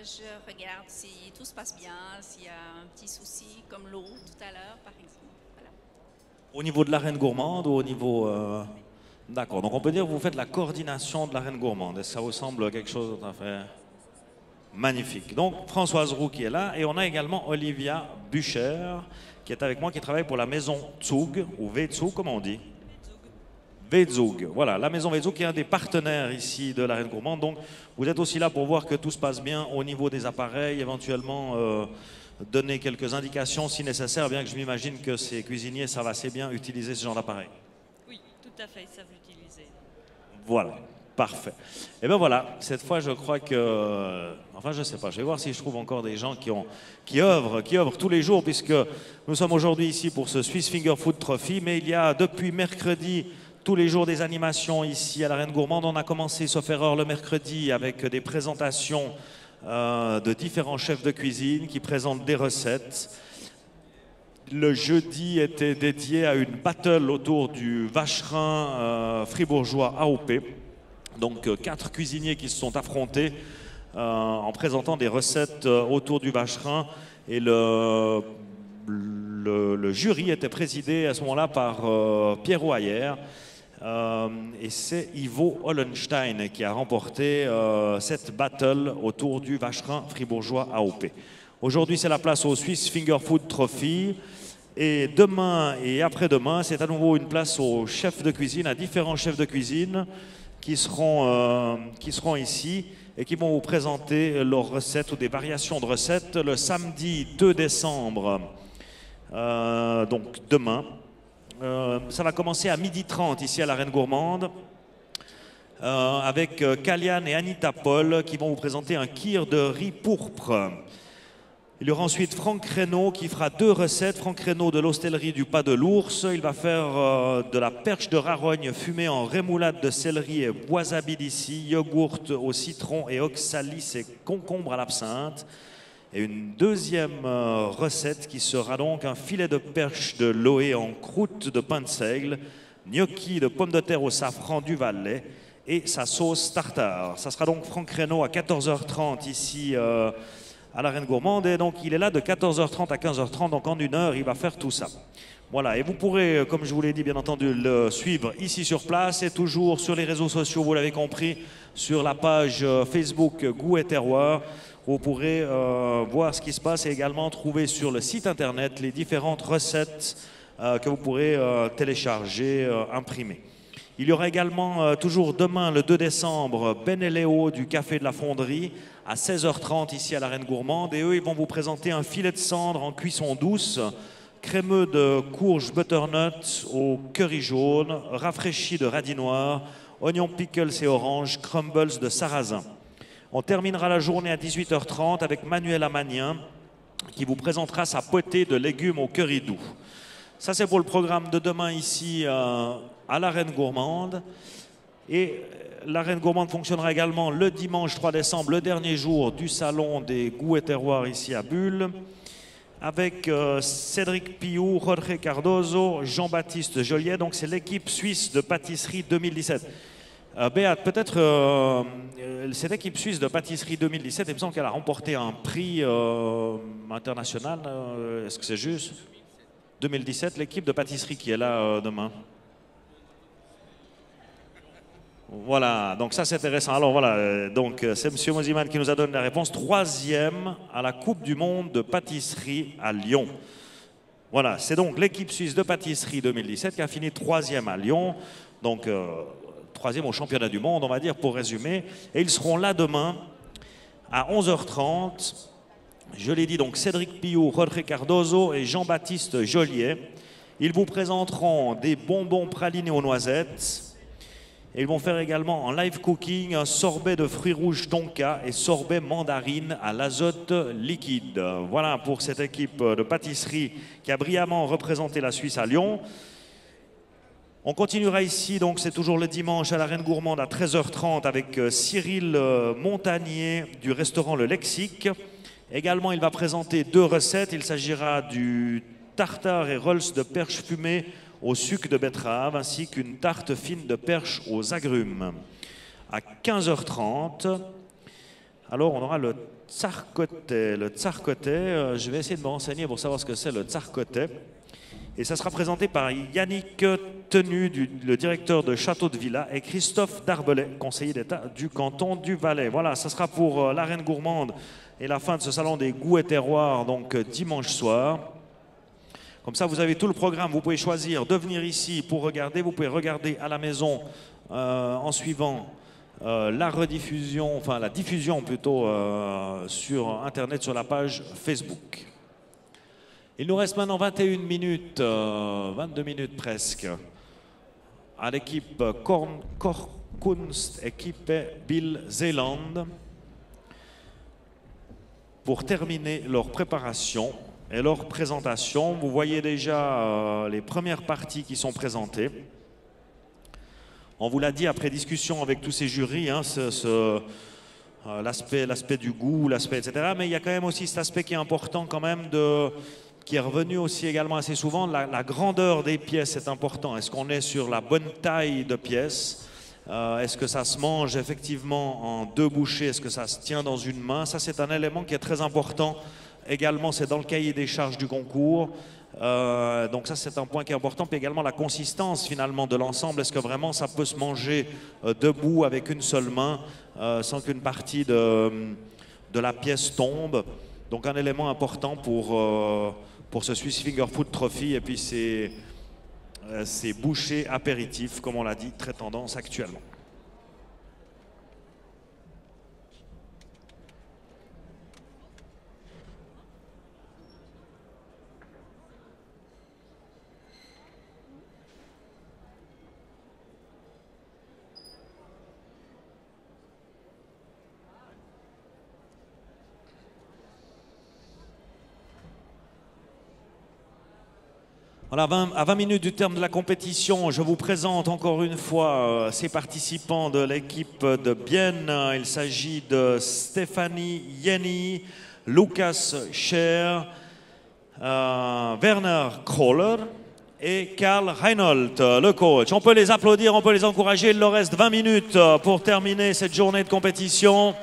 Je regarde si tout se passe bien, s'il y a un petit souci comme l'eau tout à l'heure, par exemple. Voilà. Au niveau de l'arène gourmande ou au niveau... D'accord, donc on peut dire que vous faites la coordination de l'arène gourmande. Est-ce que ça vous semble quelque chose de tout à fait magnifique? Donc Françoise Roux qui est là et on a également Olivia Bucher qui est avec moi, qui travaille pour la maison Zug, ou Wezug, comment on dit? Wezug, voilà, la maison Wezug qui est un des partenaires ici de l'arène gourmande. Donc vous êtes aussi là pour voir que tout se passe bien au niveau des appareils, éventuellement donner quelques indications si nécessaire, bien que je m'imagine que ces cuisiniers savent assez bien utiliser ce genre d'appareil. Oui, tout à fait, ils savent l'utiliser. Voilà, Parfait. Et bien voilà, cette fois je crois que, enfin je sais pas, je vais voir si je trouve encore des gens qui œuvrent tous les jours, puisque nous sommes aujourd'hui ici pour ce Swiss Finger Food Trophy, mais il y a depuis mercredi tous les jours des animations ici à la Reine Gourmande. On a commencé, sauf erreur, le mercredi avec des présentations de différents chefs de cuisine qui présentent des recettes. Le jeudi était dédié à une battle autour du vacherin fribourgeois AOP. Donc 4 cuisiniers qui se sont affrontés en présentant des recettes autour du vacherin. Et le jury était présidé à ce moment-là par Pierrot Ayer. Et c'est Ivo Hollenstein qui a remporté cette battle autour du vacherin fribourgeois AOP. Aujourd'hui, c'est la place au Swiss Finger Food Trophy. Et demain et après-demain, c'est à nouveau une place aux chefs de cuisine, à différents chefs de cuisine qui seront ici et qui vont vous présenter leurs recettes ou des variations de recettes le samedi 2 décembre, donc demain. Ça va commencer à 12h30 ici à la Reine Gourmande avec Kalian et Anita Paul qui vont vous présenter un kir de riz pourpre. Il y aura ensuite Franck Reynaud qui fera 2 recettes. Franck Reynaud de l'hostellerie du Pas de l'Ours. Il va faire de la perche de Rarogne fumée en rémoulade de céleri et wasabi d'ici, yogourt au citron et oxalis et concombre à l'absinthe. Et une deuxième recette qui sera donc un filet de perche de Loé en croûte de pain de seigle, gnocchi de pommes de terre au safran du Valais et sa sauce tartare. Ça sera donc Franck Reynaud à 14h30 ici à la Reine Gourmande, et donc il est là de 14h30 à 15h30, donc en 1 heure il va faire tout ça. Voilà, et vous pourrez, comme je vous l'ai dit bien entendu, le suivre ici sur place et toujours sur les réseaux sociaux, vous l'avez compris, sur la page Facebook Goût et Terroir. Vous pourrez voir ce qui se passe et également trouver sur le site internet les différentes recettes que vous pourrez télécharger, imprimer. Il y aura également toujours demain, le 2 décembre, Ben et Léo du Café de la Fonderie à 16h30 ici à la Reine Gourmande. Et eux, ils vont vous présenter un filet de cendre en cuisson douce, crémeux de courge butternut au curry jaune, rafraîchi de radis noirs, oignons pickles et oranges, crumbles de sarrasin. On terminera la journée à 18h30 avec Manuel Amanien qui vous présentera sa potée de légumes au curry doux. Ça, c'est pour le programme de demain ici à la Reine Gourmande. Et la Reine Gourmande fonctionnera également le dimanche 3 décembre, le dernier jour du salon des goûts et terroirs ici à Bulle, avec Cédric Piou, Jorge Cardozo, Jean-Baptiste Joliet. Donc c'est l'équipe suisse de pâtisserie 2017. Béat, peut-être cette équipe suisse de pâtisserie 2017, il me semble qu'elle a remporté un prix international. Est-ce que c'est juste 2017, l'équipe de pâtisserie qui est là demain. Voilà, donc ça c'est intéressant. Alors voilà, donc c'est M. Moziman qui nous a donné la réponse. 3e à la Coupe du Monde de pâtisserie à Lyon. Voilà, c'est donc l'équipe suisse de pâtisserie 2017 qui a fini 3e à Lyon. Donc 3e au championnat du monde, on va dire, pour résumer. Et ils seront là demain à 11h30. Je l'ai dit, donc Cédric Piou, Jorge Cardozo et Jean-Baptiste Joliet. Ils vous présenteront des bonbons pralinés aux noisettes. Et ils vont faire également en live cooking un sorbet de fruits rouges tonka et sorbet mandarine à l'azote liquide. Voilà pour cette équipe de pâtisserie qui a brillamment représenté la Suisse à Lyon. On continuera ici, donc c'est toujours le dimanche à la Reine Gourmande à 13h30 avec Cyril Montagnier du restaurant Le Lexique. Également, il va présenter 2 recettes. Il s'agira du tartare et rolls de perche fumée au sucre de betterave, ainsi qu'une tarte fine de perche aux agrumes. À 15h30, alors on aura le tsarkoté. Le tsarkoté, je vais essayer de me renseigner pour savoir ce que c'est le tsarkoté. Et ça sera présenté par Yannick Tenu, le directeur de Château de Villa, et Christophe Darbelay, conseiller d'État du canton du Valais. Voilà, ça sera pour la Reine Gourmande et la fin de ce salon des goûts et terroirs, donc dimanche soir. Comme ça, vous avez tout le programme. Vous pouvez choisir de venir ici pour regarder. Vous pouvez regarder à la maison en suivant la rediffusion, enfin la diffusion plutôt sur Internet, sur la page Facebook. Il nous reste maintenant 21 minutes, 22 minutes presque, à l'équipe Kunstequipe Bill Zeeland pour terminer leur préparation et leur présentation. Vous voyez déjà les premières parties qui sont présentées. On vous l'a dit après discussion avec tous ces jurys, hein, l'aspect du goût, l'aspect etc. Mais il y a quand même aussi cet aspect qui est important quand même, qui est revenu aussi également assez souvent. La grandeur des pièces est important. Est-ce qu'on est sur la bonne taille de pièces? Est-ce que ça se mange effectivement en 2 bouchées? Est-ce que ça se tient dans une main? Ça, c'est un élément qui est très important. Également, c'est dans le cahier des charges du concours. Donc ça, c'est un point qui est important. Puis également la consistance finalement de l'ensemble. Est-ce que vraiment ça peut se manger debout avec une seule main sans qu'une partie de la pièce tombe? Donc un élément important pour ce Swiss Finger Food Trophy. Et puis c'est bouchées apéritifs, comme on l'a dit, très tendance actuellement. Voilà, à 20 minutes du terme de la compétition, je vous présente encore une fois ces participants de l'équipe de Bienne. Il s'agit de Stéphanie Jenny, Lukas Scher, Werner Kroller et Karl Reinhold, le coach. On peut les applaudir, on peut les encourager. Il leur reste 20 minutes pour terminer cette journée de compétition.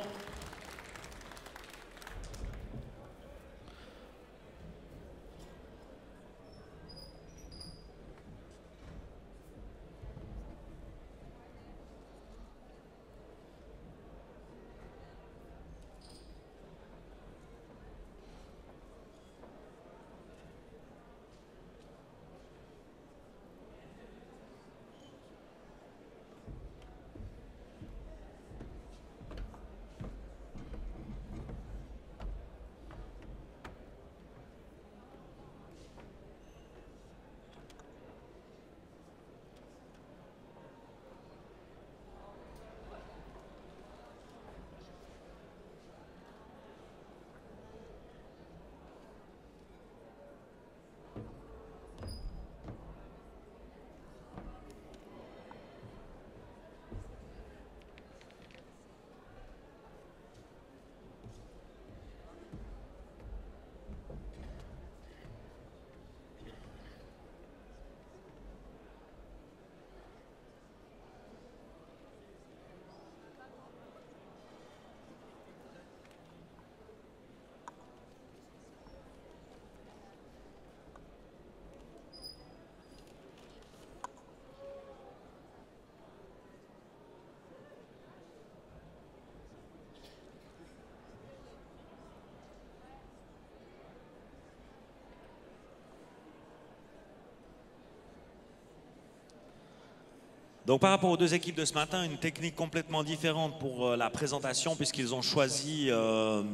Donc par rapport aux 2 équipes de ce matin, une technique complètement différente pour la présentation puisqu'ils ont choisi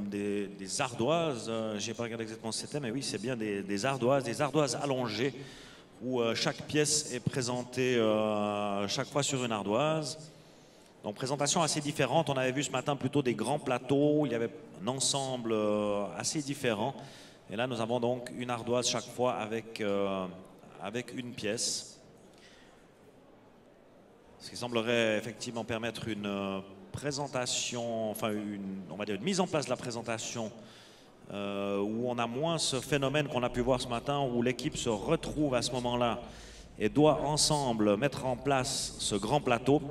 des ardoises. Je n'ai pas regardé exactement ce que c'était, mais oui, c'est bien des ardoises allongées où chaque pièce est présentée chaque fois sur une ardoise. Donc présentation assez différente. On avait vu ce matin plutôt des grands plateaux, il y avait un ensemble assez différent. Et là, nous avons donc une ardoise chaque fois avec une pièce. Ce qui semblerait effectivement permettre une présentation, enfin on va dire une mise en place de la présentation où on a moins ce phénomène qu'on a pu voir ce matin où l'équipe se retrouve à ce moment-là et doit ensemble mettre en place ce grand plateau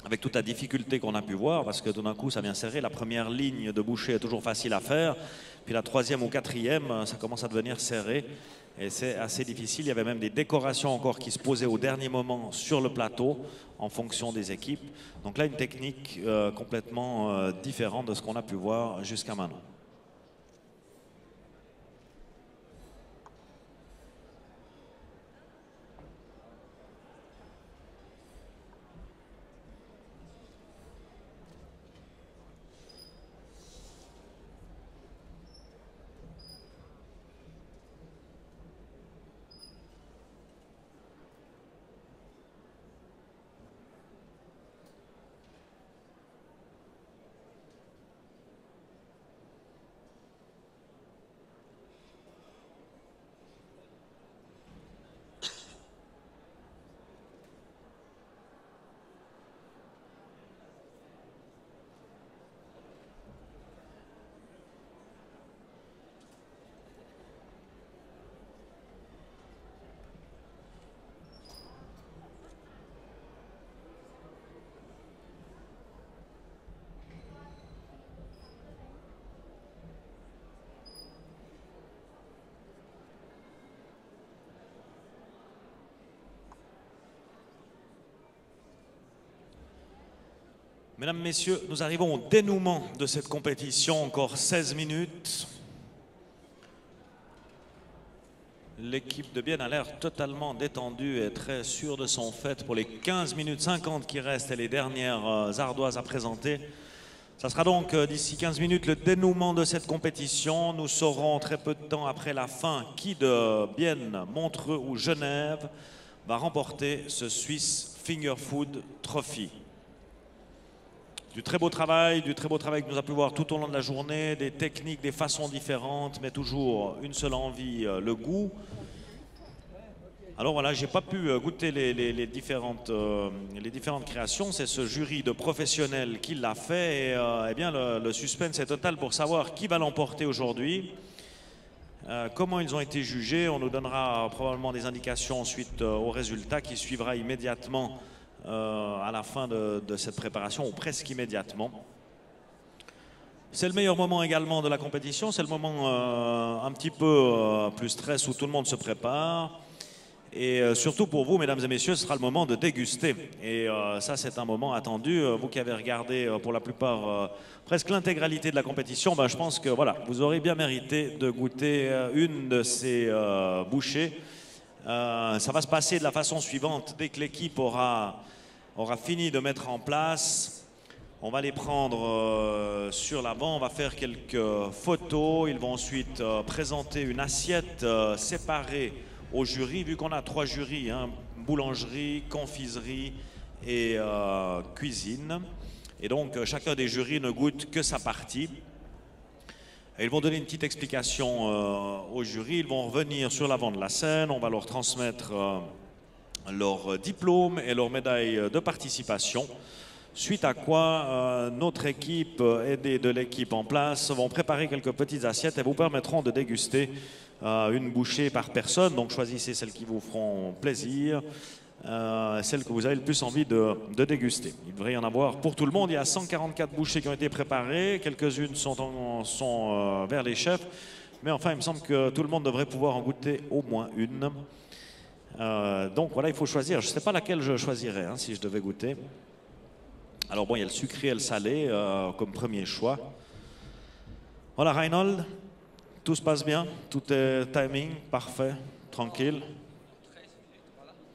avec toute la difficulté qu'on a pu voir parce que tout d'un coup ça vient serrer. La première ligne de bouchée est toujours facile à faire, puis la 3e ou 4e ça commence à devenir serré. Et c'est assez difficile. Il y avait même des décorations encore qui se posaient au dernier moment sur le plateau en fonction des équipes. Donc là, une technique complètement différente de ce qu'on a pu voir jusqu'à maintenant. Mesdames, Messieurs, nous arrivons au dénouement de cette compétition, encore 16 minutes. L'équipe de Bienne a l'air totalement détendue et très sûre de son fait pour les 15 minutes 50 qui restent et les dernières ardoises à présenter. Ça sera donc d'ici 15 minutes le dénouement de cette compétition. Nous saurons très peu de temps après la fin qui de Bienne, Montreux ou Genève va remporter ce Swiss Finger Food Trophy. Du très beau travail que nous avons pu voir tout au long de la journée, des techniques, des façons différentes, mais toujours une seule envie, le goût. Alors voilà, j'ai pas pu goûter les différentes créations, c'est ce jury de professionnels qui l'a fait et eh bien le suspense est total pour savoir qui va l'emporter aujourd'hui. Comment ils ont été jugés, on nous donnera probablement des indications suite au résultat qui suivra immédiatement à la fin de cette préparation, ou presque immédiatement. C'est le meilleur moment également de la compétition, c'est le moment un petit peu plus stress où tout le monde se prépare. Et surtout pour vous, mesdames et messieurs, ce sera le moment de déguster. Et ça, c'est un moment attendu. Vous qui avez regardé pour la plupart presque l'intégralité de la compétition, ben, je pense que voilà, vous aurez bien mérité de goûter une de ces bouchées. Ça va se passer de la façon suivante. Dès que l'équipe aura fini de mettre en place, on va les prendre sur l'avant, on va faire quelques photos. Ils vont ensuite présenter une assiette séparée au jury, vu qu'on a 3 jurys, hein, boulangerie, confiserie et cuisine. Et donc chacun des jurys ne goûte que sa partie. Et ils vont donner une petite explication au jury, ils vont revenir sur l'avant de la scène, on va leur transmettre leur diplôme et leur médaille de participation. Suite à quoi notre équipe, aidée de l'équipe en place, vont préparer quelques petites assiettes et vous permettront de déguster une bouchée par personne. Donc choisissez celles qui vous feront plaisir, celles que vous avez le plus envie de déguster. Il devrait y en avoir pour tout le monde. Il y a 144 bouchées qui ont été préparées, quelques-unes sont vers les chefs, mais enfin il me semble que tout le monde devrait pouvoir en goûter au moins une. Donc voilà, il faut choisir. Je ne sais pas laquelle je choisirais hein, si je devais goûter. Alors bon, il y a le sucré et le salé comme premier choix. Voilà Reinhold, tout se passe bien, tout est timing, parfait, tranquille.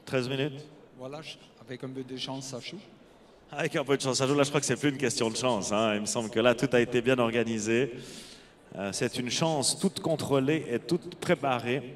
13 minutes. Voilà, avec un peu de chance, ça joue. Avec un peu de chance, ça joue. Là, je crois que c'est plus une question de chance. Hein. Il me semble que là, tout a été bien organisé. C'est une chance toute contrôlée et toute préparée.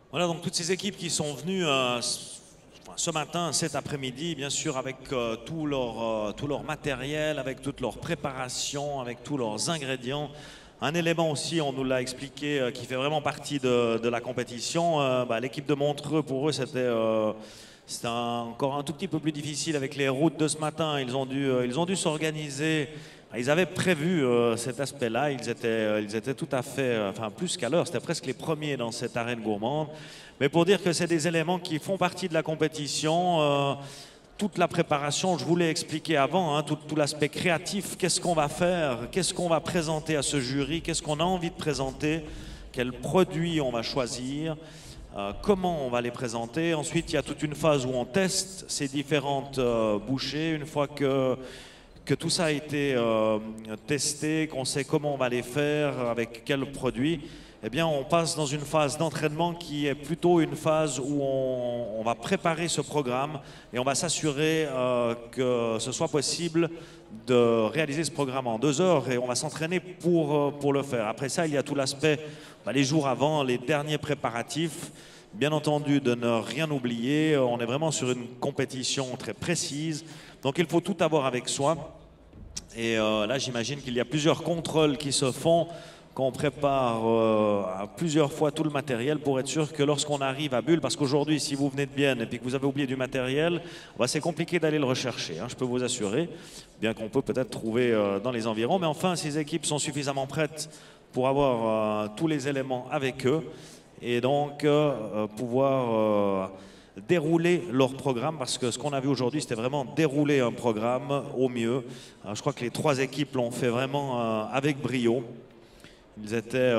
Voilà donc toutes ces équipes qui sont venues ce matin, cet après-midi, bien sûr avec tout leur matériel, avec toute leur préparation, avec tous leurs ingrédients. Un élément aussi, on nous l'a expliqué, qui fait vraiment partie de la compétition. L'équipe de Montreux, pour eux, c'était encore un tout petit peu plus difficile avec les routes de ce matin. Ils ont dû s'organiser. Ils avaient prévu cet aspect-là, ils étaient tout à fait, enfin plus qu'à l'heure, c'était presque les premiers dans cette arène gourmande. Mais pour dire que c'est des éléments qui font partie de la compétition, toute la préparation, je vous l'ai expliqué avant, hein, tout l'aspect créatif, qu'est-ce qu'on va faire, qu'est-ce qu'on va présenter à ce jury, qu'est-ce qu'on a envie de présenter, quel produit on va choisir. comment on va les présenter. Ensuite, il y a toute une phase où on teste ces différentes bouchées. Une fois que tout ça a été testé, qu'on sait comment on va les faire, avec quels produits, eh bien, on passe dans une phase d'entraînement qui est plutôt une phase où on va préparer ce programme et on va s'assurer que ce soit possible de réaliser ce programme en 2 heures et on va s'entraîner pour le faire. Après ça, il y a tout l'aspect, les jours avant, les derniers préparatifs. Bien entendu, de ne rien oublier. On est vraiment sur une compétition très précise. Donc, il faut tout avoir avec soi. Et là, j'imagine qu'il y a plusieurs contrôles qui se font, qu'on prépare plusieurs fois tout le matériel pour être sûr que lorsqu'on arrive à Bulle, parce qu'aujourd'hui, si vous venez de Bienne et puis que vous avez oublié du matériel, c'est compliqué d'aller le rechercher, je peux vous assurer, bien qu'on peut peut-être trouver dans les environs. Mais enfin, ces équipes sont suffisamment prêtes pour avoir tous les éléments avec eux et donc pouvoir dérouler leur programme, parce que ce qu'on a vu aujourd'hui, c'était vraiment dérouler un programme au mieux. Je crois que les 3 équipes l'ont fait vraiment avec brio. Ils étaient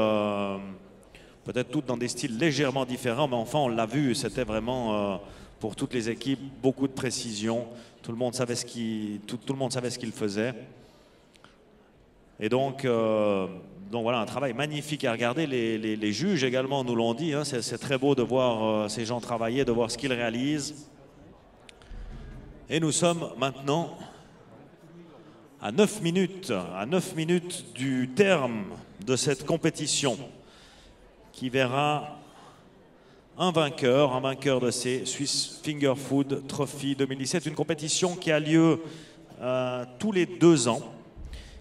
peut-être toutes dans des styles légèrement différents, mais enfin, on l'a vu, c'était vraiment pour toutes les équipes beaucoup de précision. Tout le monde savait ce qu'il faisait. Et donc voilà, un travail magnifique à regarder. Les juges également nous l'ont dit. C'est très beau de voir ces gens travailler, de voir ce qu'ils réalisent. Et nous sommes maintenant à 9 minutes du terme de cette compétition qui verra un vainqueur de ces Swiss Finger Food Trophy 2017. Une compétition qui a lieu tous les 2 ans.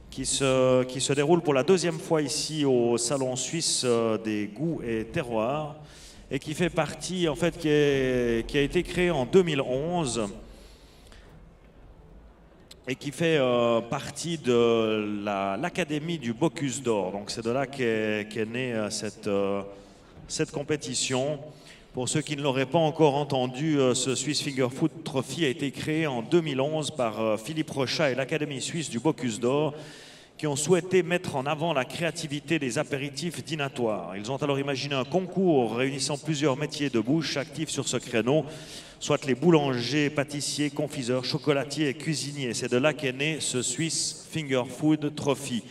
Qui se déroule pour la 2e fois ici au Salon Suisse des goûts et terroirs et qui fait partie, en fait, qui a été créé en 2011 et qui fait partie de l'Académie du Bocuse d'Or. Donc c'est de là qu'est née cette compétition. Pour ceux qui ne l'auraient pas encore entendu, ce Swiss Finger Food Trophy a été créé en 2011 par Philippe Rochat et l'Académie suisse du Bocuse d'Or, qui ont souhaité mettre en avant la créativité des apéritifs dînatoires. Ils ont alors imaginé un concours réunissant plusieurs métiers de bouche actifs sur ce créneau, soit les boulangers, pâtissiers, confiseurs, chocolatiers et cuisiniers. C'est de là qu'est né ce Swiss Finger Food Trophy.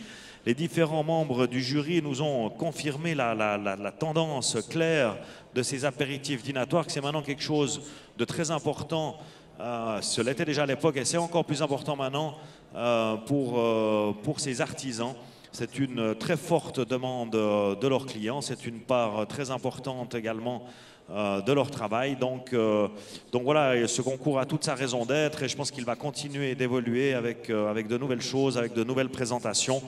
Les différents membres du jury nous ont confirmé la tendance claire de ces apéritifs dînatoires, que c'est maintenant quelque chose de très important. Ce l'était déjà à l'époque et c'est encore plus important maintenant pour ces artisans. C'est une très forte demande de leurs clients, c'est une part très importante également de leur travail. Donc voilà, ce concours a toute sa raison d'être et je pense qu'il va continuer d'évoluer avec de nouvelles choses, avec de nouvelles présentations.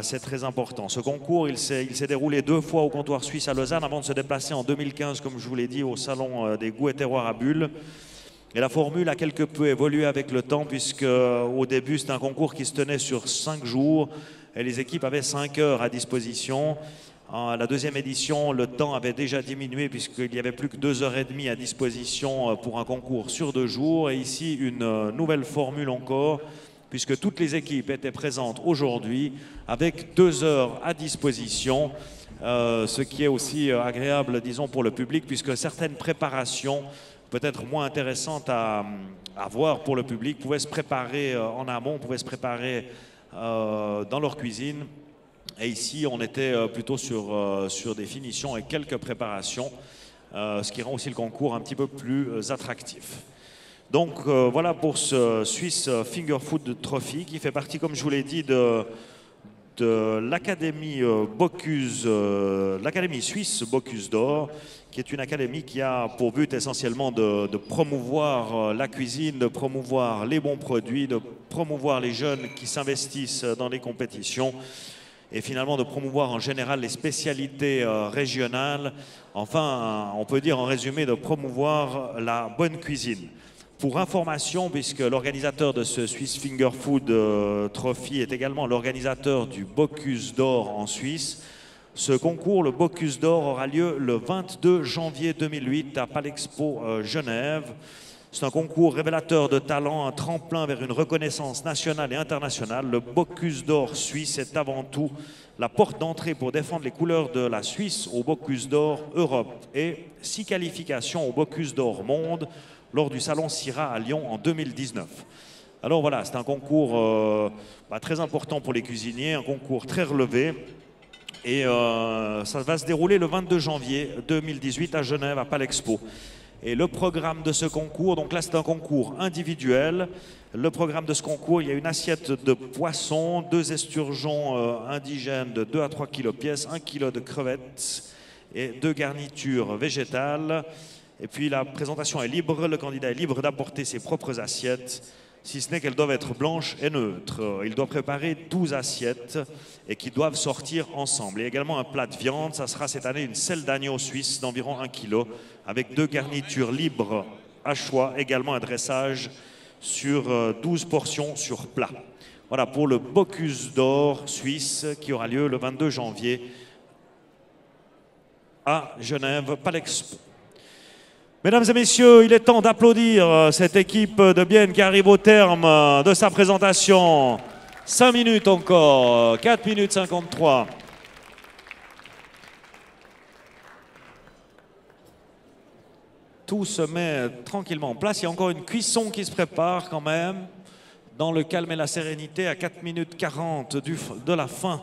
C'est très important. Ce concours, il s'est déroulé 2 fois au comptoir suisse à Lausanne avant de se déplacer en 2015, comme je vous l'ai dit, au Salon des goûts et terroirs à Bulle. Et la formule a quelque peu évolué avec le temps, puisque au début, c'était un concours qui se tenait sur 5 jours et les équipes avaient 5 heures à disposition. À la 2e édition, le temps avait déjà diminué puisqu'il n'y avait plus que 2h30 à disposition pour un concours sur 2 jours. Et ici, une nouvelle formule encore, puisque toutes les équipes étaient présentes aujourd'hui avec 2 heures à disposition, ce qui est aussi agréable, disons, pour le public, puisque certaines préparations peut-être moins intéressantes à voir pour le public pouvaient se préparer en amont, pouvaient se préparer dans leur cuisine. Et ici, on était plutôt sur des finitions et quelques préparations, ce qui rend aussi le concours un petit peu plus attractif. Donc voilà pour ce Swiss Finger Food Trophy qui fait partie, comme je vous l'ai dit, de l'Académie l'Académie suisse Bocuse d'Or, qui est une académie qui a pour but essentiellement de promouvoir la cuisine, de promouvoir les bons produits, de promouvoir les jeunes qui s'investissent dans les compétitions et finalement de promouvoir en général les spécialités régionales. Enfin, on peut dire en résumé de promouvoir la bonne cuisine. Pour information, puisque l'organisateur de ce Swiss Finger Food Trophy est également l'organisateur du Bocuse d'Or en Suisse, ce concours, le Bocuse d'Or, aura lieu le 22 janvier 2008 à Palexpo Genève. C'est un concours révélateur de talent, un tremplin vers une reconnaissance nationale et internationale. Le Bocuse d'Or suisse est avant tout la porte d'entrée pour défendre les couleurs de la Suisse au Bocuse d'Or Europe et 6 qualifications au Bocuse d'Or Monde lors du Salon CIRA à Lyon en 2019. Alors voilà, c'est un concours très important pour les cuisiniers, un concours très relevé. Et ça va se dérouler le 22 janvier 2018 à Genève, à Palexpo. Et le programme de ce concours, donc là c'est un concours individuel. Le programme de ce concours, il y a une assiette de poisson, 2 esturgeons indigènes de 2 à 3 kg pièce, 1 kg de crevettes et 2 garnitures végétales. Et puis la présentation est libre, le candidat est libre d'apporter ses propres assiettes, si ce n'est qu'elles doivent être blanches et neutres. Il doit préparer 12 assiettes et qui doivent sortir ensemble. Il y a également un plat de viande, ça sera cette année une selle d'agneau suisse d'environ 1 kg avec 2 garnitures libres à choix, également un dressage sur 12 portions sur plat. Voilà pour le Bocuse d'Or suisse qui aura lieu le 22 janvier à Genève, Palexpo. Mesdames et messieurs, il est temps d'applaudir cette équipe de Bienne qui arrive au terme de sa présentation. 5 minutes encore, 4 minutes 53. Tout se met tranquillement en place. Il y a encore une cuisson qui se prépare quand même, dans le calme et la sérénité, à 4 minutes 40 de la fin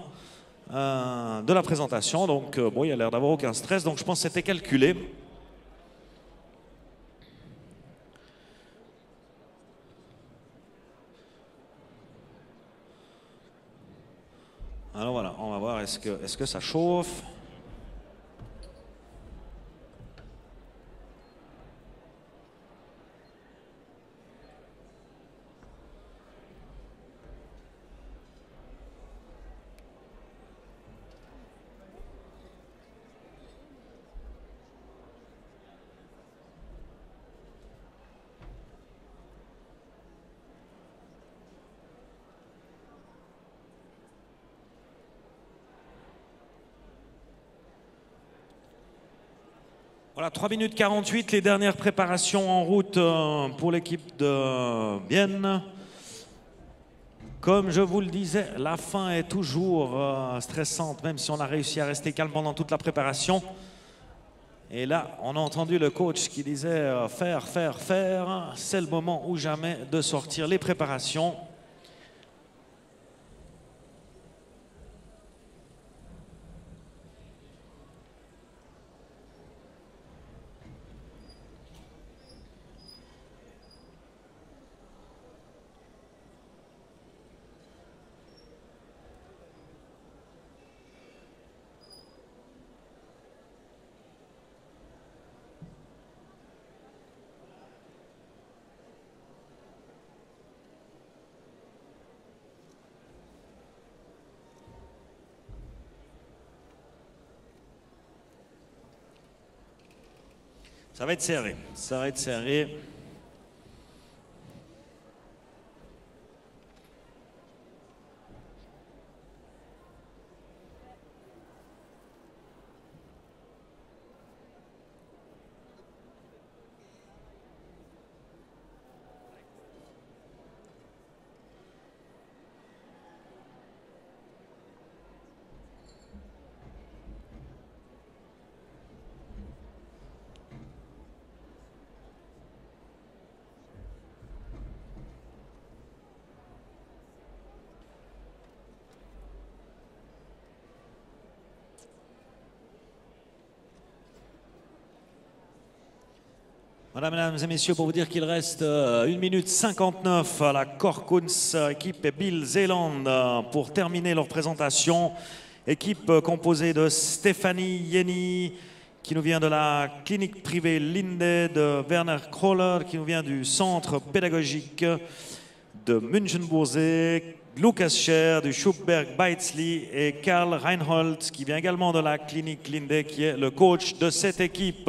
de la présentation. Donc, bon, il y a l'air d'avoir aucun stress, donc je pense que c'était calculé. Alors voilà, on va voir est-ce que ça chauffe. Voilà, 3 minutes 48, les dernières préparations en route pour l'équipe de Bienne. Comme je vous le disais, la fin est toujours stressante, même si on a réussi à rester calme pendant toute la préparation. Et là, on a entendu le coach qui disait faire, faire, faire. C'est le moment ou jamais de sortir les préparations. Ça va être serré, ça va être serré. Voilà, mesdames et messieurs, pour vous dire qu'il reste 1 minute 59 à la Korkuns équipe Bill Zeeland pour terminer leur présentation. Équipe composée de Stéphanie Jenny, qui nous vient de la clinique privée Linde, de Werner Kroller, qui nous vient du centre pédagogique de München-Bourzé, Lukas Scher du Schubberg Beitzli et Karl Reinhold, qui vient également de la clinique Linde, qui est le coach de cette équipe.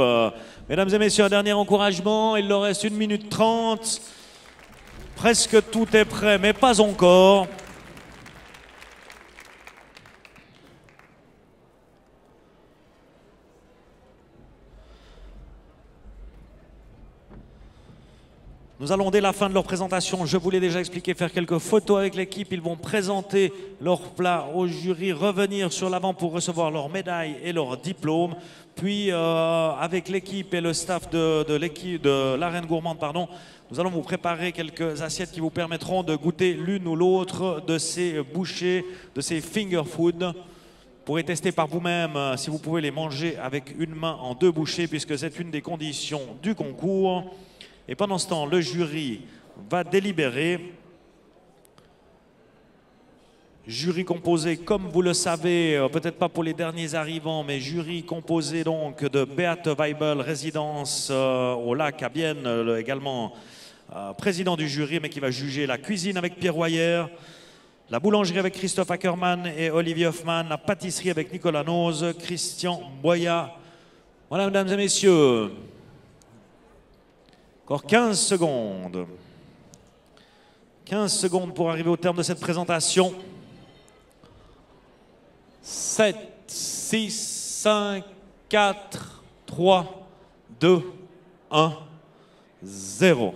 Mesdames et messieurs, un dernier encouragement. Il leur reste 1 minute 30. Presque tout est prêt, mais pas encore. Nous allons, dès la fin de leur présentation, je vous l'ai déjà expliqué, faire quelques photos avec l'équipe. Ils vont présenter leur plat au jury, revenir sur l'avant pour recevoir leur médaille et leur diplôme. Puis, avec l'équipe et le staff de l'équipe de l'Arène Gourmande, pardon, nous allons vous préparer quelques assiettes qui vous permettront de goûter l'une ou l'autre de ces bouchées, de ces finger food. Vous pourrez tester par vous-même si vous pouvez les manger avec une main en 2 bouchées, puisque c'est une des conditions du concours. Et pendant ce temps, le jury va délibérer. Jury composé, comme vous le savez, peut-être pas pour les derniers arrivants, mais jury composé donc de Beate Weibel, résidence au lac à Bienne, également président du jury, mais qui va juger la cuisine avec Pierre Royer, la boulangerie avec Christophe Ackermann et Olivier Hoffmann, la pâtisserie avec Nicolas Noz, Christian Boya. Voilà, mesdames et messieurs. Encore 15 secondes. 15 secondes pour arriver au terme de cette présentation. 7, 6, 5, 4, 3, 2, 1, 0.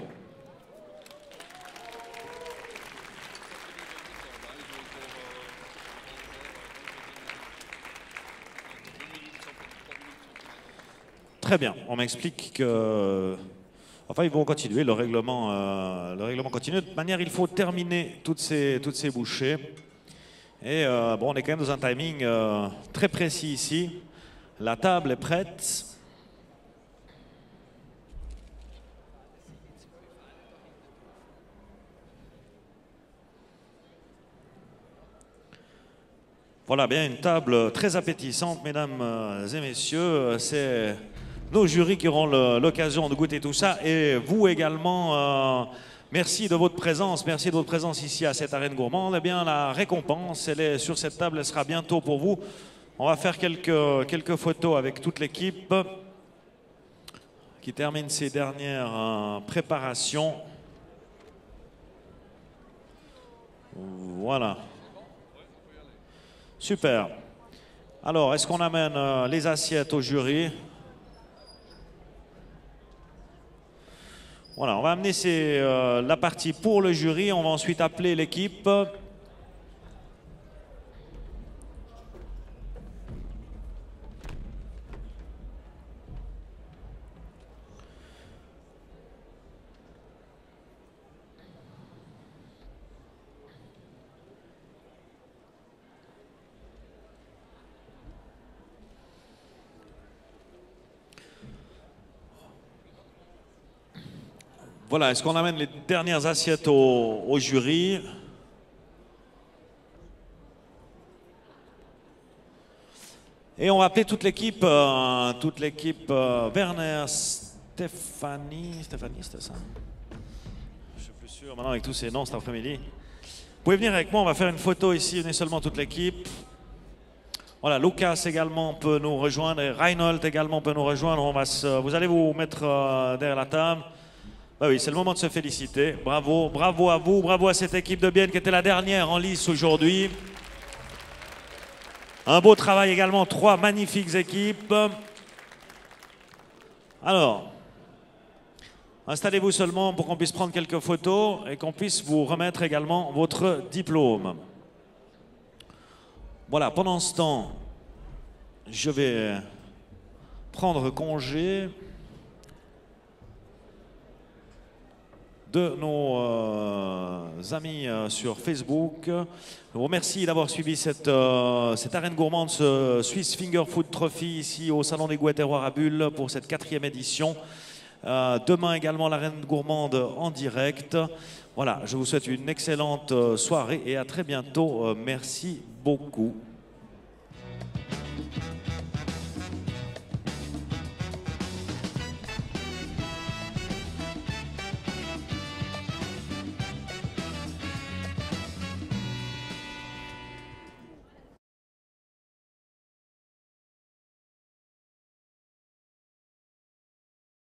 Très bien, on m'explique que... Enfin, ils vont continuer, le règlement continue. De toute manière, il faut terminer toutes ces bouchées. Et bon, on est quand même dans un timing très précis ici. La table est prête. Voilà, bien une table très appétissante, mesdames et messieurs. C'est nos jurys qui auront l'occasion de goûter tout ça. Et vous également, merci de votre présence. Merci de votre présence ici à cette arène gourmande. Eh bien, la récompense, elle est sur cette table, elle sera bientôt pour vous. On va faire quelques photos avec toute l'équipe qui termine ses dernières préparations. Voilà. Super. Alors, est-ce qu'on amène les assiettes au jury? Voilà, on va amener la partie pour le jury. On va ensuite appeler l'équipe. Voilà, est-ce qu'on amène les dernières assiettes au jury? Et on va appeler toute l'équipe Werner, Stéphanie, c'était ça? Je suis plus sûr maintenant avec tous ces noms cet après-midi. Vous pouvez venir avec moi, on va faire une photo ici, venez seulement toute l'équipe. Voilà, Lucas également peut nous rejoindre et Reinhold également peut nous rejoindre. Vous allez vous mettre derrière la table. Bah oui, c'est le moment de se féliciter. Bravo, bravo à vous, bravo à cette équipe de Bienne qui était la dernière en lice aujourd'hui. Un beau travail également, 3 magnifiques équipes. Alors, installez-vous seulement pour qu'on puisse prendre quelques photos et qu'on puisse vous remettre également votre diplôme. Voilà, pendant ce temps, je vais prendre congé de nos amis sur Facebook. Je vous remercie d'avoir suivi cette arène gourmande, ce Swiss Finger Food Trophy ici au Salon des Goûts et Terroirs à Bulle pour cette 4e édition. Demain également l'arène gourmande en direct. Voilà, je vous souhaite une excellente soirée et à très bientôt. Merci beaucoup.